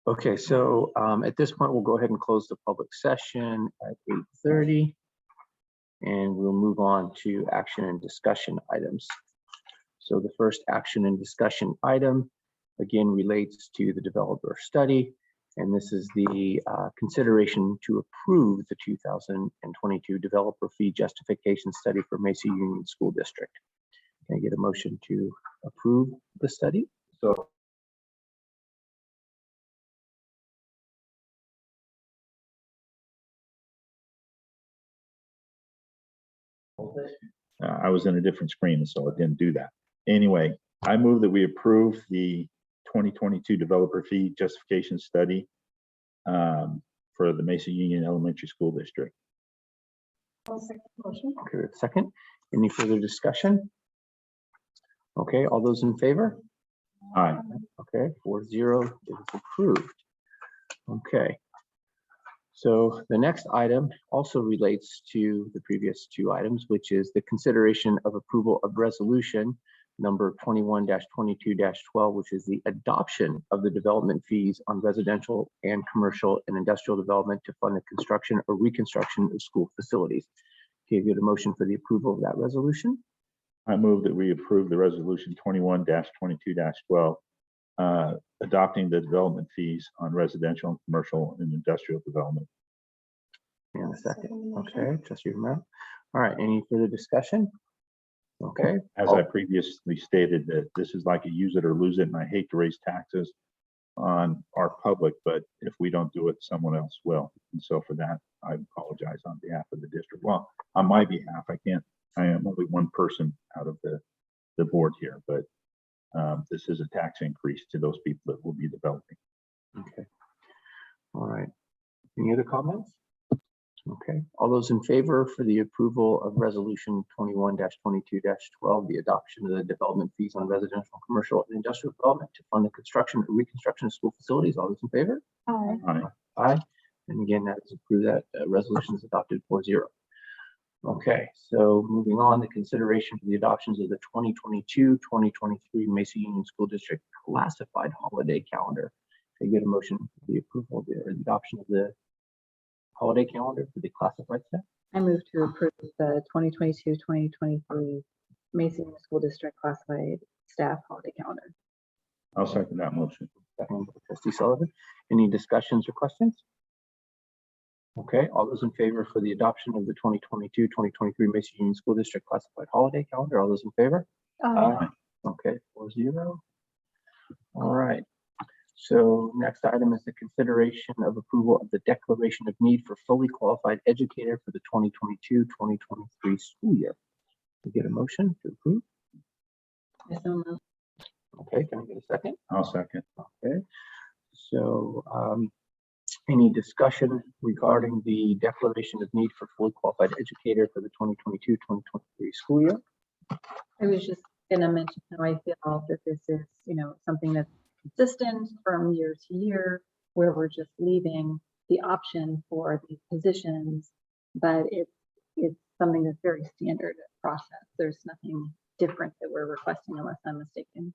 S1: Okay, so at this point, we'll go ahead and close the public session at 8:30. And we'll move on to action and discussion items. So the first action and discussion item, again, relates to the developer study. And this is the consideration to approve the 2022 developer fee justification study for Mesa Union School District. Can I get a motion to approve the study?
S3: So I was in a different screen, so it didn't do that. Anyway, I move that we approve the 2022 developer fee justification study for the Mesa Union Elementary School District.
S5: I'll second the motion.
S1: Okay, we have a second. Any further discussion? Okay, all those in favor?
S3: Aye.
S1: Okay, 4-0 is approved. Okay. So the next item also relates to the previous two items, which is the consideration of approval of resolution number 21-22-12, which is the adoption of the development fees on residential and commercial and industrial development to fund the construction or reconstruction of school facilities. Can you get a motion for the approval of that resolution?
S3: I move that we approve the resolution 21-22-12, adopting the development fees on residential and commercial and industrial development.
S1: And a second. Okay, trustee Romero. All right, any further discussion? Okay.
S3: As I previously stated, that this is like a use it or lose it, and I hate to raise taxes on our public, but if we don't do it, someone else will. And so for that, I apologize on behalf of the district. Well, on my behalf, I am only one person out of the board here, but this is a tax increase to those people that will be developing.
S1: Okay. All right. Any other comments? Okay. All those in favor for the approval of resolution 21-22-12, the adoption of the development fees on residential, commercial, and industrial development to fund the construction or reconstruction of school facilities. All those in favor?
S5: Aye.
S3: Aye.
S1: Aye. And again, that is approved, that resolution is adopted 4-0. Okay, so moving on, the consideration for the adoptions of the 2022-2023 Mesa Union School District classified holiday calendar. Can I get a motion for the approval of the adoption of the holiday calendar for the classified staff?
S2: I move to approve the 2022-2023 Mesa Union School District classified staff holiday calendar.
S3: I'll second that motion.
S1: Second by Trustee Sullivan. Any discussions or questions? Okay, all those in favor for the adoption of the 2022-2023 Mesa Union School District classified holiday calendar, all those in favor? Okay, 4-0. All right. So next item is the consideration of approval of the declaration of need for fully qualified educator for the 2022-2023 school year. We get a motion to approve.
S2: I so move.
S1: Okay, can I get a second?
S3: I'll second.
S1: Okay. So any discussion regarding the declaration of need for fully qualified educator for the 2022-2023 school year?
S2: I was just gonna mention how I feel that this is, something that's consistent from year to year, where we're just leaving the option for these positions, but it's something that's very standard process. There's nothing different that we're requesting unless I'm mistaken.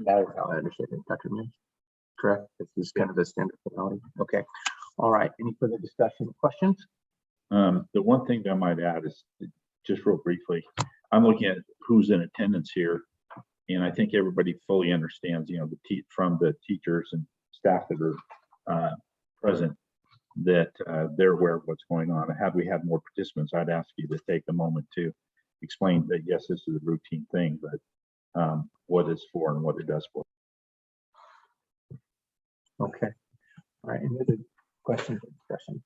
S1: That is how I understand it, Dr. Mills. Correct. This is kind of a standard formality. Okay. All right. Any further discussion or questions?
S3: The one thing that I might add is just real briefly, I'm looking at who's in attendance here. And I think everybody fully understands, from the teachers and staff that are present, that they're aware of what's going on. Had we had more participants, I'd ask you to take a moment to explain that, yes, this is a routine thing, but what it's for and what it does for.
S1: Okay. All right. Any other questions or discussion?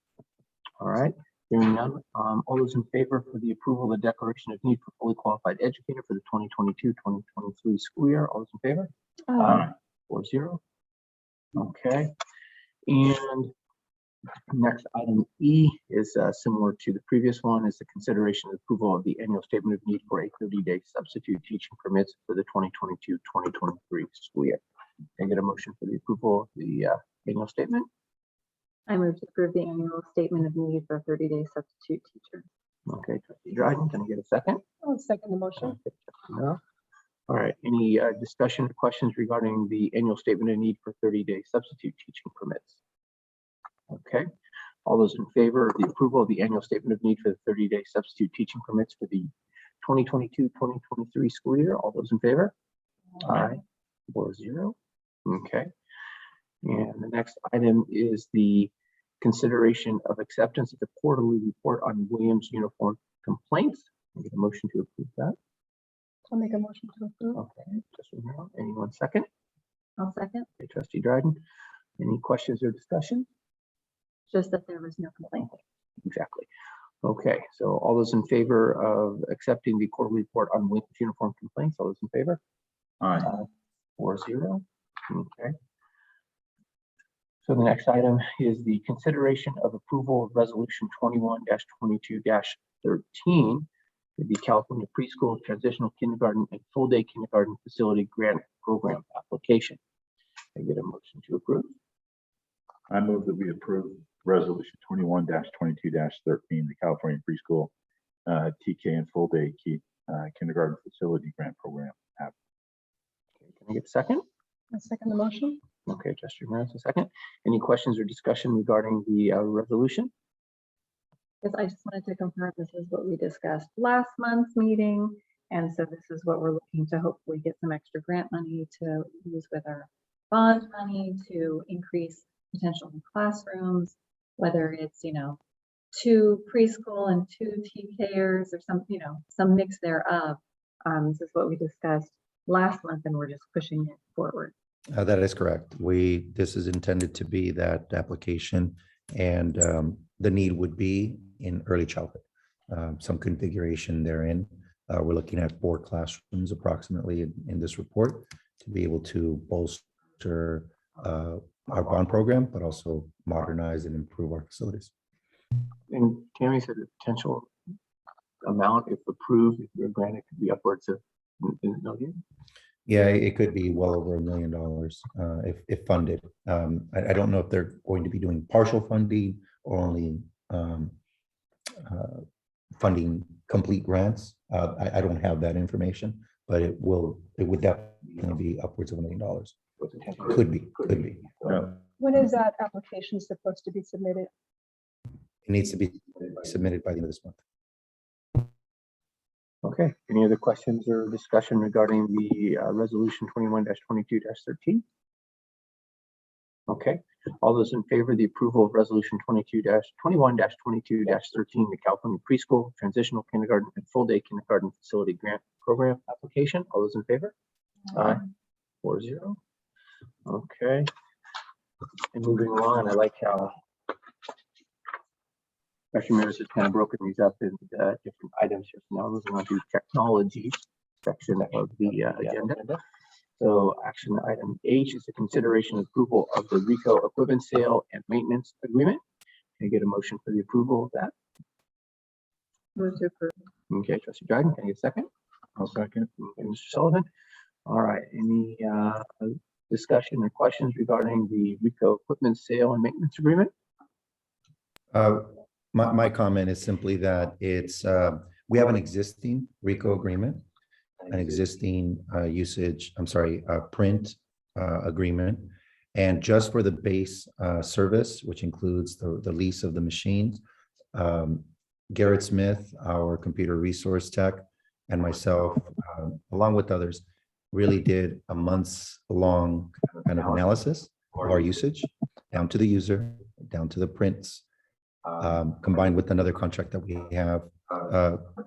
S1: All right. Hearing none. All those in favor for the approval of the declaration of need for fully qualified educator for the 2022-2023 school year? All those in favor? 4-0. Okay. And next item E is similar to the previous one, is the consideration and approval of the annual statement of need for a 30-day substitute teaching permits for the 2022-2023 school year. Can I get a motion for the approval of the annual statement?
S2: I move to approve the annual statement of need for a 30-day substitute teacher.
S1: Okay, Trustee Dryden, can I get a second?
S5: I'll second the motion.
S1: Okay, Trustee Merrill. All right, any discussion or questions regarding the annual statement of need for 30-day substitute teaching permits? Okay, all those in favor of the approval of the annual statement of need for the 30-day substitute teaching permits for the 2022-2023 school year, all those in favor? Aye. 4-0. Okay. And the next item is the consideration of acceptance of the quarterly report on Williams uniform complaints. I get a motion to approve that.
S5: I'll make a motion to approve.
S1: Okay, Trustee Merrill, anyone second?
S2: I'll second.
S1: Okay, Trustee Dryden, any questions or discussion?
S2: Just that there was no complaint.
S1: Exactly. Okay, so all those in favor of accepting the quarterly report on Williams uniform complaints, all those in favor?
S3: Aye.
S1: 4-0. Okay. So the next item is the consideration of approval of resolution 21-22-13, the California Preschool Transitional Kindergarten and Full Day Kindergarten Facility Grant Program application. I get a motion to approve.
S3: I move that we approve resolution 21-22-13, the California Preschool TK and Full Day Kindergarten Facility Grant Program app.
S1: Okay, can I get a second?
S5: I'll second the motion.
S1: Okay, Trustee Ramirez, a second. Any questions or discussion regarding the resolution?
S2: Yes, I just wanted to confirm this is what we discussed last month's meeting. And so this is what we're looking to hopefully get some extra grant money to use with our bond money to increase potential in classrooms, whether it's, 2 preschool and 2 TKers or some mix thereof. This is what we discussed last month and we're just pushing it forward.
S4: That is correct. This is intended to be that application, and the need would be in early childhood. Some configuration therein. We're looking at 4 classrooms approximately in this report to be able to bolster our bond program, but also modernize and improve our facilities.
S1: And Tammy said the potential amount, if approved, if you're granted, could be upwards of $1 million.
S4: Yeah, it could be well over $1 million if funded. I don't know if they're going to be doing partial funding or only funding complete grants. I don't have that information, but it would definitely be upwards of $1 million. Could be.
S3: Yeah.
S5: When is that application supposed to be submitted?
S4: It needs to be submitted by the end of this month.
S1: Okay, any other questions or discussion regarding the resolution 21-22-13? Okay, all those in favor of the approval of resolution 21-22-13, the California Preschool, Transitional Kindergarten, and Full Day Kindergarten Facility Grant Program application, all those in favor? Aye. 4-0. Okay. And moving along, I like how Dr. Mears has kind of broken these up in different items here. So now moving on to technology section of the agenda. So action item H is the consideration and approval of the RICO equipment sale and maintenance agreement. Can I get a motion for the approval of that?
S2: Move to approve.
S1: Okay, trustee Dryden, can I get a second?
S3: I'll second.
S1: Okay, Mr. Sullivan. All right, any discussion or questions regarding the RICO equipment sale and maintenance agreement?
S4: My comment is simply that it's we have an existing RICO agreement, an existing print agreement, and just for the base service, which includes the lease of the machines, Garrett Smith, our computer resource tech, and myself, along with others, really did a months-long kind of analysis of our usage, down to the user, down to the prints, combined with another contract that we have.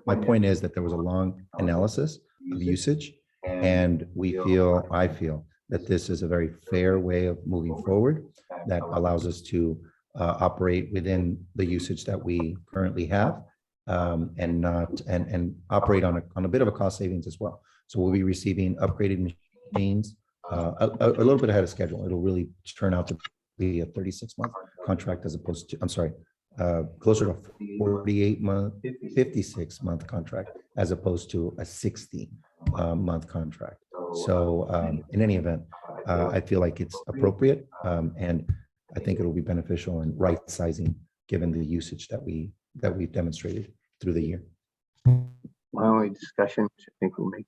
S4: My point is that there was a long analysis of usage, and I feel that this is a very fair way of moving forward that allows us to operate within the usage that we currently have, and operate on a bit of a cost savings as well. So we'll be receiving upgraded machines a little bit ahead of schedule. It'll really turn out to be a 36-month contract as opposed to, closer to 56-month contract as opposed to a 60-month contract. So in any event, I feel like it's appropriate, and I think it'll be beneficial and right sizing given the usage that we've demonstrated through the year.
S1: My only discussion, which I think will make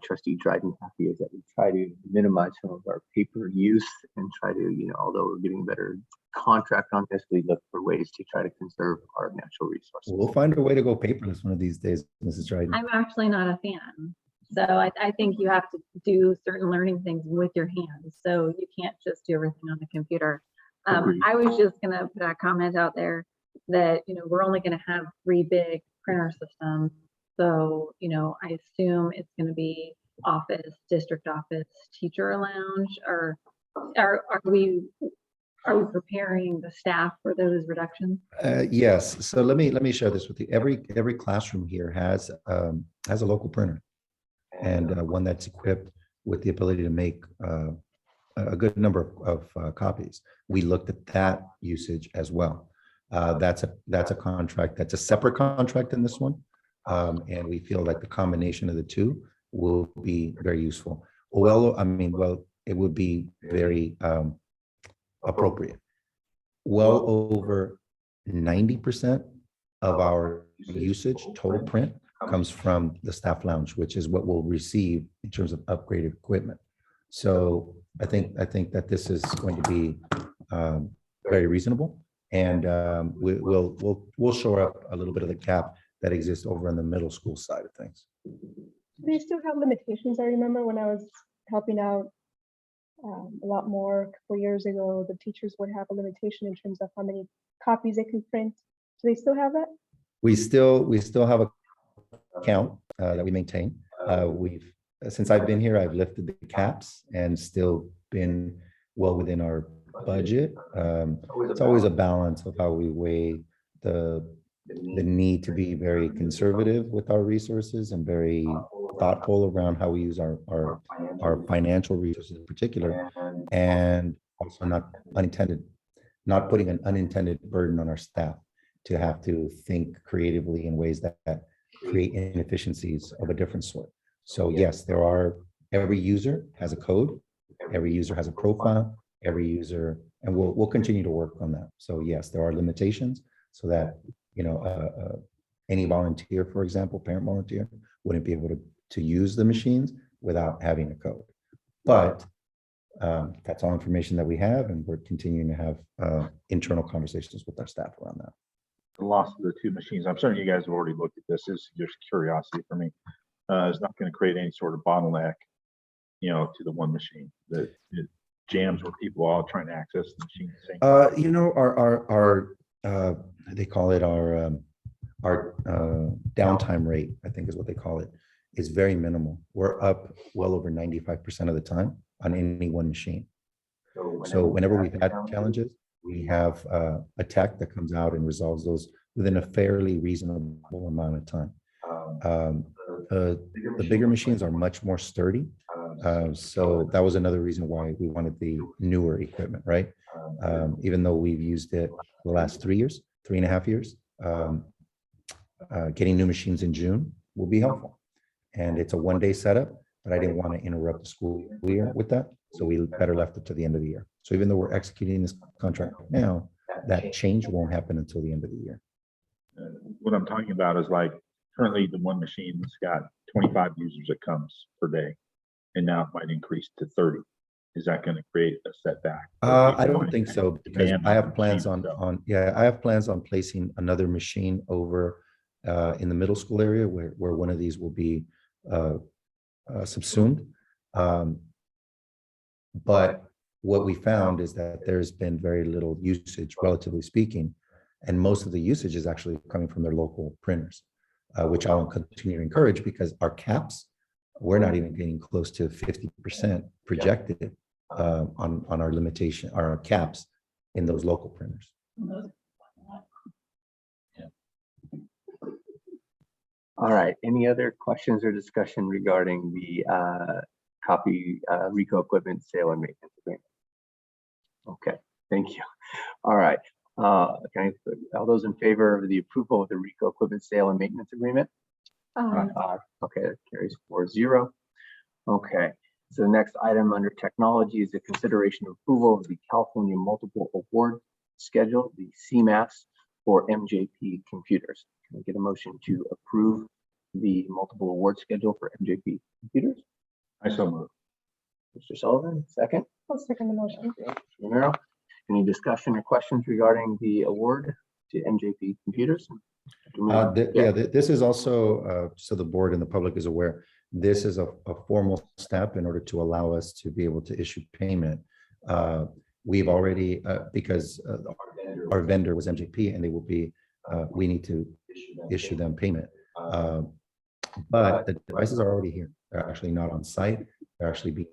S1: trustee Dryden happy, is that we try to minimize some of our paper use and try to, although we're getting a better contract on this, we look for ways to try to conserve our natural resources.
S4: We'll find a way to go paperless one of these days, Mrs. Dryden.
S2: I'm actually not a fan. So I think you have to do certain learning things with your hands. So you can't just do everything on the computer. I was just going to put a comment out there that, we're only going to have 3 big printer systems. So, I assume it's going to be office, district office, teacher lounge, or are we preparing the staff for those reductions?
S4: Yes. So let me share this with you. Every classroom here has a local printer, and one that's equipped with the ability to make a good number of copies. We looked at that usage as well. That's a contract. That's a separate contract than this one. And we feel like the combination of the two will be very useful. Well, it would be very appropriate. Well over 90% of our usage, total print, comes from the staff lounge, which is what we'll receive in terms of upgraded equipment. So I think that this is going to be very reasonable, and we'll shore up a little bit of the gap that exists over on the middle school side of things.
S5: They still have limitations. I remember when I was helping out a lot more a couple years ago, the teachers would have a limitation in terms of how many copies they can print. Do they still have that?
S4: We still have a count that we maintain. Since I've been here, I've lifted the caps and still been well within our budget. It's always a balance of how we weigh the need to be very conservative with our resources and very thoughtful around how we use our financial resources in particular, and also not putting an unintended burden on our staff to have to think creatively in ways that create inefficiencies of a different sort. So yes, there are every user has a code, every user has a profile, every user, and we'll continue to work on that. So yes, there are limitations so that, any volunteer, for example, parent volunteer, wouldn't be able to use the machines without having a code. But that's all information that we have, and we're continuing to have internal conversations with our staff around that.
S3: The loss of the two machines, I'm certain you guys have already looked at this. This is just curiosity for me. It's not going to create any sort of bottleneck, to the one machine. That it jams where people are all trying to access the machine. at the same time.
S4: Our they call it our downtime rate, I think is what they call it, is very minimal. We're up well over 95% of the time on any one machine. So whenever we've had challenges, we have a tech that comes out and resolves those within a fairly reasonable amount of time. The bigger machines are much more sturdy. So that was another reason why we wanted the newer equipment, right? Even though we've used it the last 3.5 years, getting new machines in June will be helpful. And it's a one-day setup, but I didn't want to interrupt the school year with that. So we better left it to the end of the year. So even though we're executing this contract now, that change won't happen until the end of the year.
S3: What I'm talking about is like currently the one machine's got 25 users that comes per day, and now it might increase to 30. Is that going to create a setback?
S4: I don't think so, because
S3: demand
S4: I
S3: on
S4: have
S3: the
S4: plans
S3: machine
S4: I have plans on placing another machine over in the middle school area where one of these will be subsumed. But what we found is that there's been very little usage, relatively speaking, and most of the usage is actually coming from their local printers, which I'll continue to encourage, because our caps, we're not even getting close to 50% projected on our limitation, our caps in those local printers.
S1: All right, any other questions or discussion regarding the copy RICO equipment sale and maintenance agreement? Okay, thank you. All right, all those in favor of the approval of the RICO equipment sale and maintenance agreement? Okay, that carries 4-0. Okay, so the next item under technology is the consideration of approval of the California Multiple Award Schedule, the CMAS, for MJP computers. Can I get a motion to approve the multiple award schedule for MJP computers?
S3: I so move.
S1: Mr. Sullivan, second.
S5: I'll second the motion.
S1: Okay, Mr. Romero. Any discussion or questions regarding the award to MJP computers?
S4: This is also, so the board and the public is aware, this is a formal step in order to allow us to be able to issue payment. We've already, because our vendor was MJP, and they will be, we need to issue them payment. But the devices are already here. They're actually not on site. They're actually being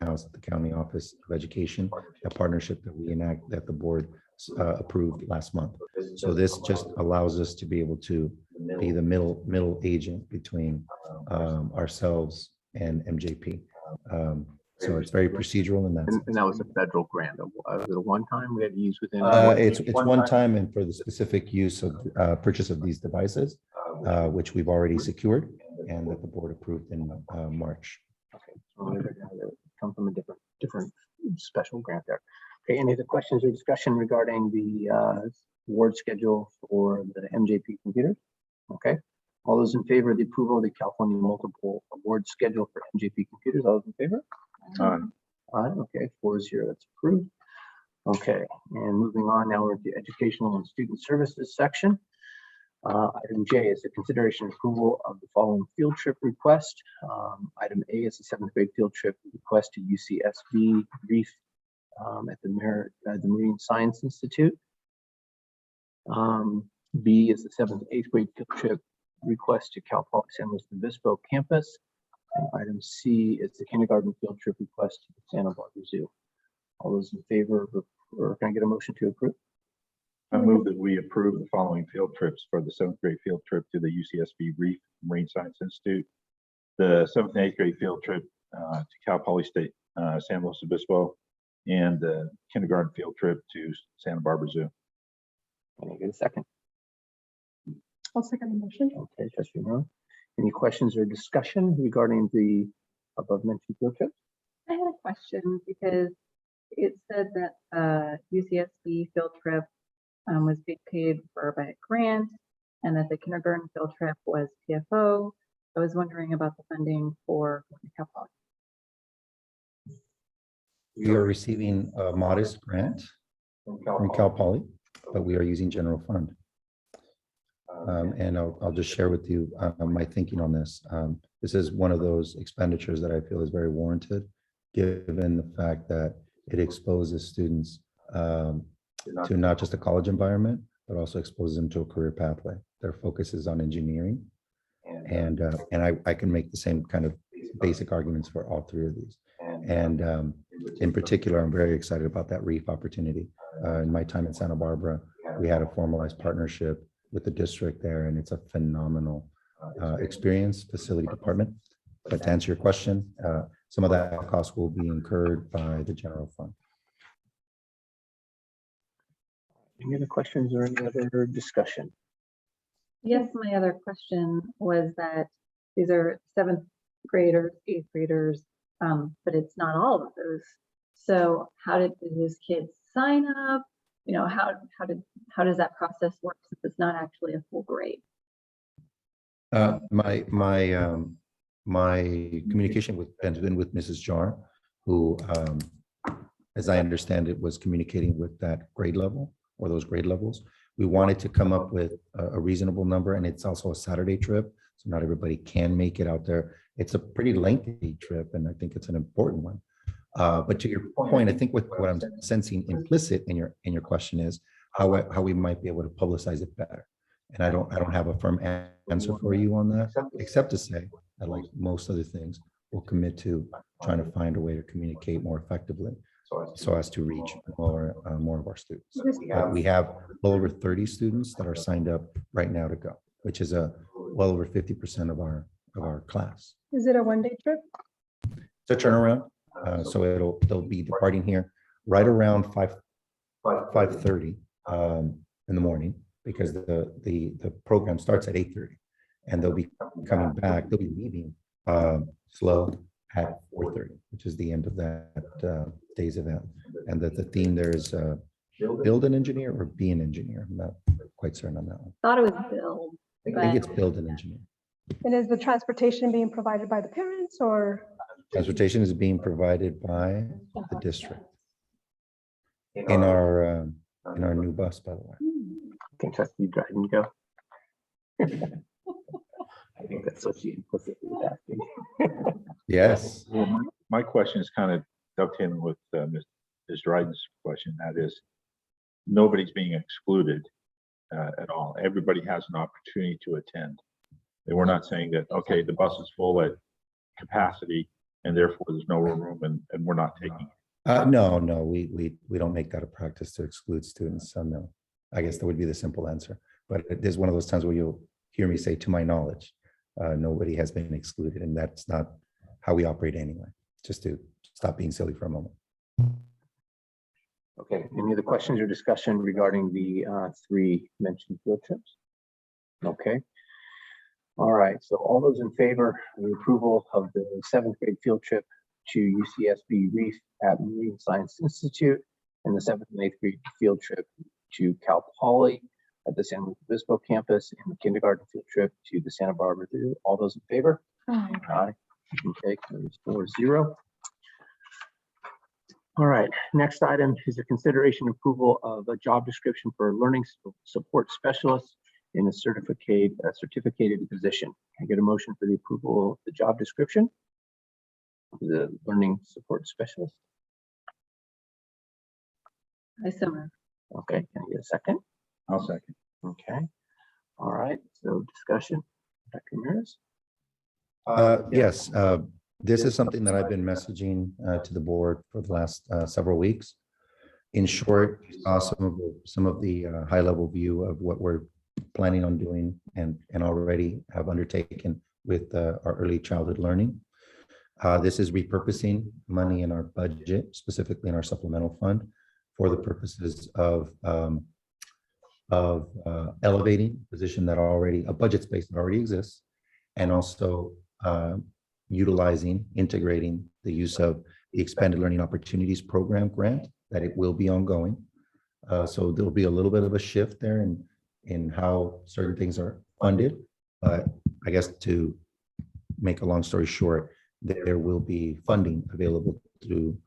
S4: housed at the County Office of Education, a partnership that we enact, that the board approved last month. So this just allows us to be able to be the middle agent between ourselves and MJP. So it's very procedural in that sense.
S1: And that was a federal grant. Was it a one-time we had to use within?
S4: It's one time, and for the specific use of purchase of these devices, which we've already secured and that the board approved in March.
S1: Okay, so they're gonna come from a different special grant there. Okay, any other questions or discussion regarding the award schedule for the MJP computers? Okay, all those in favor of the approval of the California Multiple Award Schedule for MJP computers, all those in favor? Aye, okay, 4-0, that's approved. Okay, and moving on, now we're at the Educational and Student Services section. Item J is the consideration and approval of the following field trip request. Item A is the 7th grade field trip request to UCSB Reef at the Marine Science Institute. B is the 7th and 8th grade field trip request to Cal Poly San Luis Obispo campus. And item C is the kindergarten field trip request to the Santa Barbara Zoo. All those in favor of, or can I get a motion to approve?
S3: I move that we approve the following field trips for the 7th grade field trip to the UCSB Reef Marine Science Institute, the 7th and 8th grade field trip to Cal Poly State San Luis Obispo, and the kindergarten field trip to Santa Barbara Zoo.
S1: Can I get a second?
S5: I'll second the motion.
S1: Okay, trustee Monroe. Any questions or discussion regarding the above mentioned field trips?
S2: I had a question because it said that UCSB field trip was being paid for by a grant and that the kindergarten field trip was PFO. I was wondering about the funding for Cal Poly.
S4: We are receiving a modest grant from Cal Poly, but we are using general fund. And I'll just share with you my thinking on this. This is one of those expenditures that I feel is very warranted, given the fact that it exposes students to not just a college environment, but also exposes them to a career pathway. Their focus is on engineering. And I can make the same kind of basic arguments for all three of these. And in particular, I'm very excited about that REEF opportunity. In my time in Santa Barbara, we had a formalized partnership with the district there, and it's a phenomenal experience, facility department. But to answer your question, some of that cost will be incurred by the general fund.
S1: Any other questions or any other discussion?
S2: Yes, my other question was that these are 7th graders, 8th graders, but it's not all of those. So how did these kids sign up? You know, how does that process work if it's not actually a full grade?
S4: My communication has been with Mrs. Jar, who, as I understand it, was communicating with that grade level or those grade levels. We wanted to come up with a reasonable number, and it's also a Saturday trip, so not everybody can make it out there. It's a pretty lengthy trip, and I think it's an important one. But to your point, I think what I'm sensing implicit in your question is how we might be able to publicize it better. And I don't have a firm answer for you on that, except to say that, like most other things, we'll commit to trying to find a way to communicate more effectively so as to reach more of our students. We have well over 30 students that are signed up right now to go, which is well over 50% of our class.
S5: Is it a one-day trip?
S4: It's a turnaround. So they'll be departing here right around 5:30 in the morning, because the program starts at 8:30, and they'll be coming back. They'll be leaving slow at 4:30, which is the end of that day's event. And that the theme there is build an engineer or be an engineer. I'm not quite certain on that one.
S2: Thought it was build.
S4: I think it's build an engineer.
S5: And is the transportation being provided by the parents or?
S4: Transportation is being provided by the district in our new bus, by the way.
S1: Kentucky Drive and Go. I think that's what she implicitly was asking.
S4: Yes.
S3: Well, my question is kind of dovetailing with Ms. Dryden's question. That is, nobody's being excluded at all. Everybody has an opportunity to attend. And we're not saying that, okay, the bus is full at capacity and therefore there's no room and we're not taking it.
S4: No, we don't make that a practice to exclude students. So no, I guess that would be the simple answer. But it is one of those times where you'll hear me say, to my knowledge, nobody has been excluded, and that's not how we operate anyway. Just to stop being silly for a moment.
S1: Okay, any other questions or discussion regarding the 3 mentioned field trips? Okay. All right, so all those in favor of the approval of the 7th grade field trip to UCSB Reef at Marine Science Institute and the 7th and 8th grade field trip to Cal Poly at the San Luis Obispo campus and the kindergarten field trip to the Santa Barbara Zoo. All those in favor? Aye. Okay, carries 4-0. All right, next item is a consideration approval of a job description for a learning support specialist in a certificated position. Can I get a motion for the approval of the job description? The learning support specialist.
S2: I so moved.
S1: Okay, can I get a second?
S3: I'll second.
S1: Okay. All right, so discussion, Dr. Ramirez.
S4: Yes, this is something that I've been messaging to the board for the last several weeks. In short, some of the high level view of what we're planning on doing and already have undertaken with our early childhood learning. This is repurposing money in our budget, specifically in our supplemental fund, for the purposes of elevating a position that a budget space that already exists, and also utilizing, integrating the use of the Expanded Learning Opportunities Program grant, that it will be ongoing. So there'll be a little bit of a shift there in how certain things are funded. But I guess to make a long story short, there will be funding available through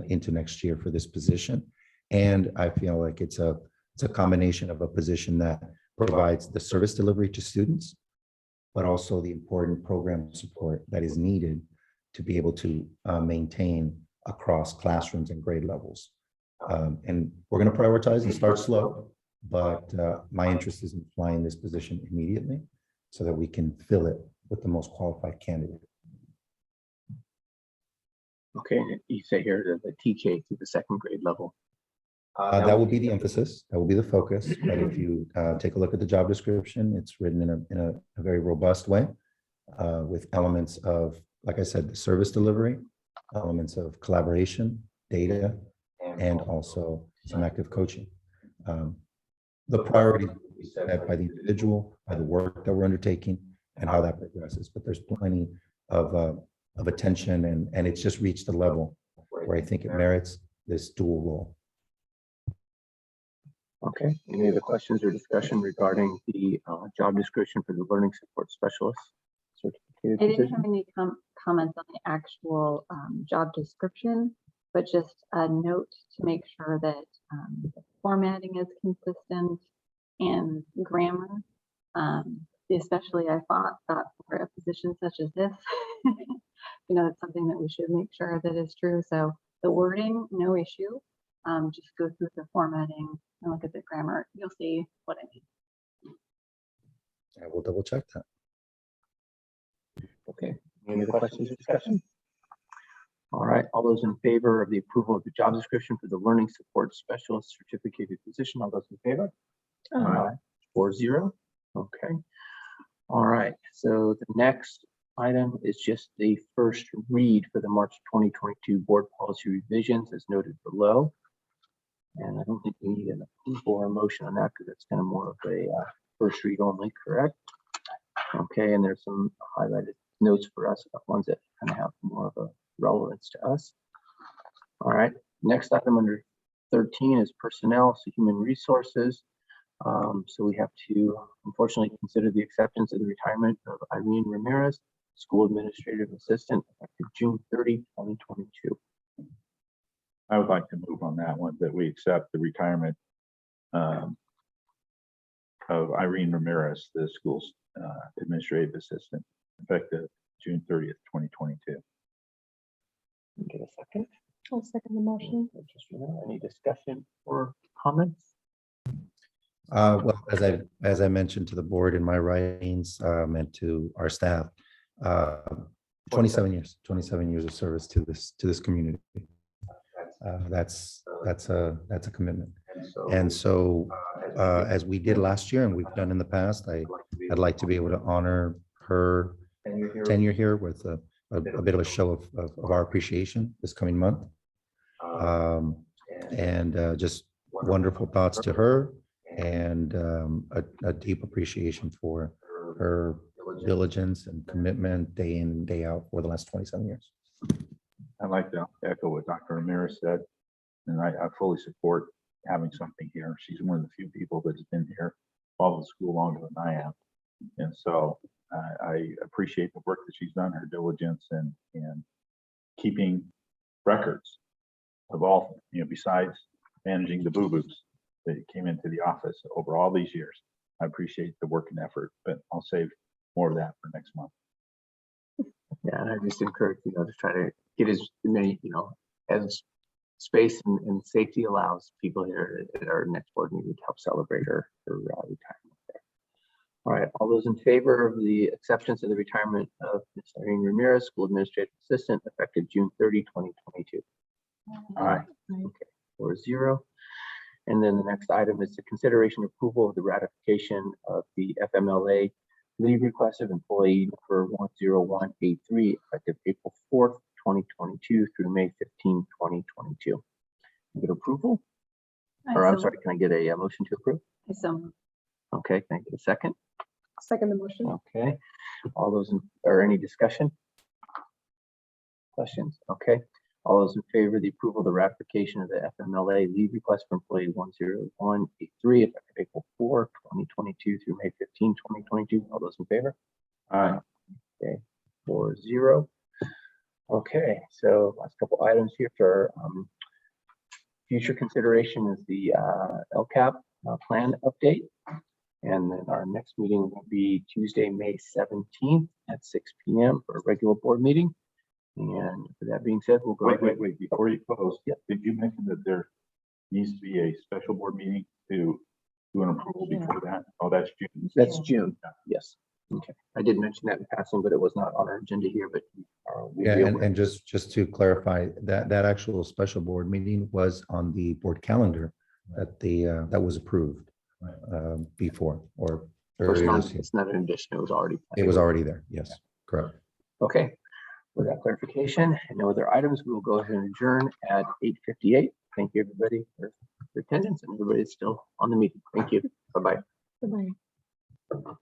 S4: into next year for this position. And I feel like it's a combination of a position that provides the service delivery to students, but also the important program support that is needed to be able to maintain across classrooms and grade levels. And we're going to prioritize and start slow, but my interest is in flying this position immediately so that we can fill it with the most qualified candidate.
S1: Okay, and you say here the TK through the second grade level.
S4: That will be the emphasis. That will be the focus. But if you take a look at the job description, it's written in a very robust way with elements of, like I said, the service delivery, elements of collaboration, data, and also some active coaching. The priority will be set by the individual, by the work that we're undertaking, and how that progresses. But there's plenty of attention, and it's just reached a level where I think it merits this dual role.
S1: Okay, any other questions or discussion regarding the job description for the learning support specialist certificated
S2: I didn't
S1: position?
S2: have any comments on the actual job description, but just a note to make sure that the formatting is consistent and grammar, especially I thought for a position such as this, it's something that we should make sure that is true. So the wording, no issue. Just go through the formatting and look at the grammar. You'll see what I mean.
S4: I will double check that.
S1: Okay, any other questions or discussion? All right, all those in favor of the approval of the job description for the learning support specialist certificated position, all those in favor? Aye. 4-0. Okay. All right, so the next item is just the first read for the March 2022 board policy revisions as noted below. And I don't think we need an approval or a motion on that because it's kind of more of a first read only, correct? Okay, and there's some highlighted notes for us about ones that kind of have more of a relevance to us. All right, next item under 13 is personnel, so human resources. So we have to unfortunately consider the acceptance of the retirement of Irene Ramirez, school administrative assistant, effective June 30, 2022.
S3: I would like to move on that one, that we accept the retirement of Irene Ramirez, the school's administrative assistant, effective June 30th, 2022.
S1: Get a second.
S5: I'll second the motion.
S1: Any discussion or comments?
S4: Well, as I mentioned to the board in my writings and to our staff, 27 years of service to this community. That's a commitment. And so as we did last year and we've done in the past, I'd like to be able to honor her tenure here with a bit of a show of our appreciation this coming month. And just wonderful thoughts to her, and a deep appreciation for her diligence and commitment day in and day out for the last 27 years.
S3: I'd like to echo what Dr. Ramirez said, and I fully support having something here. She's one of the few people that has been here, followed the school longer than I have. And so I appreciate the work that she's done, her diligence and keeping records of all, besides managing the boo-boos that came into the office over all these years. I appreciate the work and effort, but I'll save more of that for next month.
S1: Yeah, and I just encourage, to try to get as many, as space and safety allows people here at our next board meeting to help celebrate her retirement there. All right, all those in favor of the acceptance of the retirement of Ms. Irene Ramirez, school administrative assistant, effective June 30, 2022. Aye. Okay, 4-0. And then the next item is the consideration approval of the ratification of the FMLA leave request of employee for 10183 effective April 4th, 2022 through May 15, 2022. Get approval? Or I'm sorry, can I get a motion to approve? Okay, can I get a second?
S5: Second the motion.
S1: Okay, all those or any discussion? Questions? Okay. All those in favor of the approval of the ratification of the FMLA leave request for employee 10183 effective April 4, 2022 through May 15, 2022. All those in favor?
S3: Aye.
S1: Okay, 4-0. Okay, so last couple items here for future consideration is the LCAP plan update. And then our next meeting will be Tuesday, May 17th at 6 p.m. for a regular board meeting. And with that being said, we'll go.
S3: Wait, before you close, did you mention that there needs to be a special board meeting to do an approval before that? Oh, that's June.
S1: That's June. Yes. Okay. I did mention that in passing, but it was not on our agenda here, but we'll
S4: Yeah,
S1: be
S4: and,
S1: aware.
S4: and just to clarify, that actual special board meeting was on the board calendar that was approved before or
S1: So it's
S4: earlier
S1: not,
S4: this year.
S1: it's not an addition. It was already.
S4: It was already there. Yes, correct.
S1: Okay. With that clarification and no other items, we will go ahead and adjourn at 8:58. Thank you, everybody, for your attendance, and everybody is still on the meeting. Thank you. Bye-bye.
S5: Bye-bye.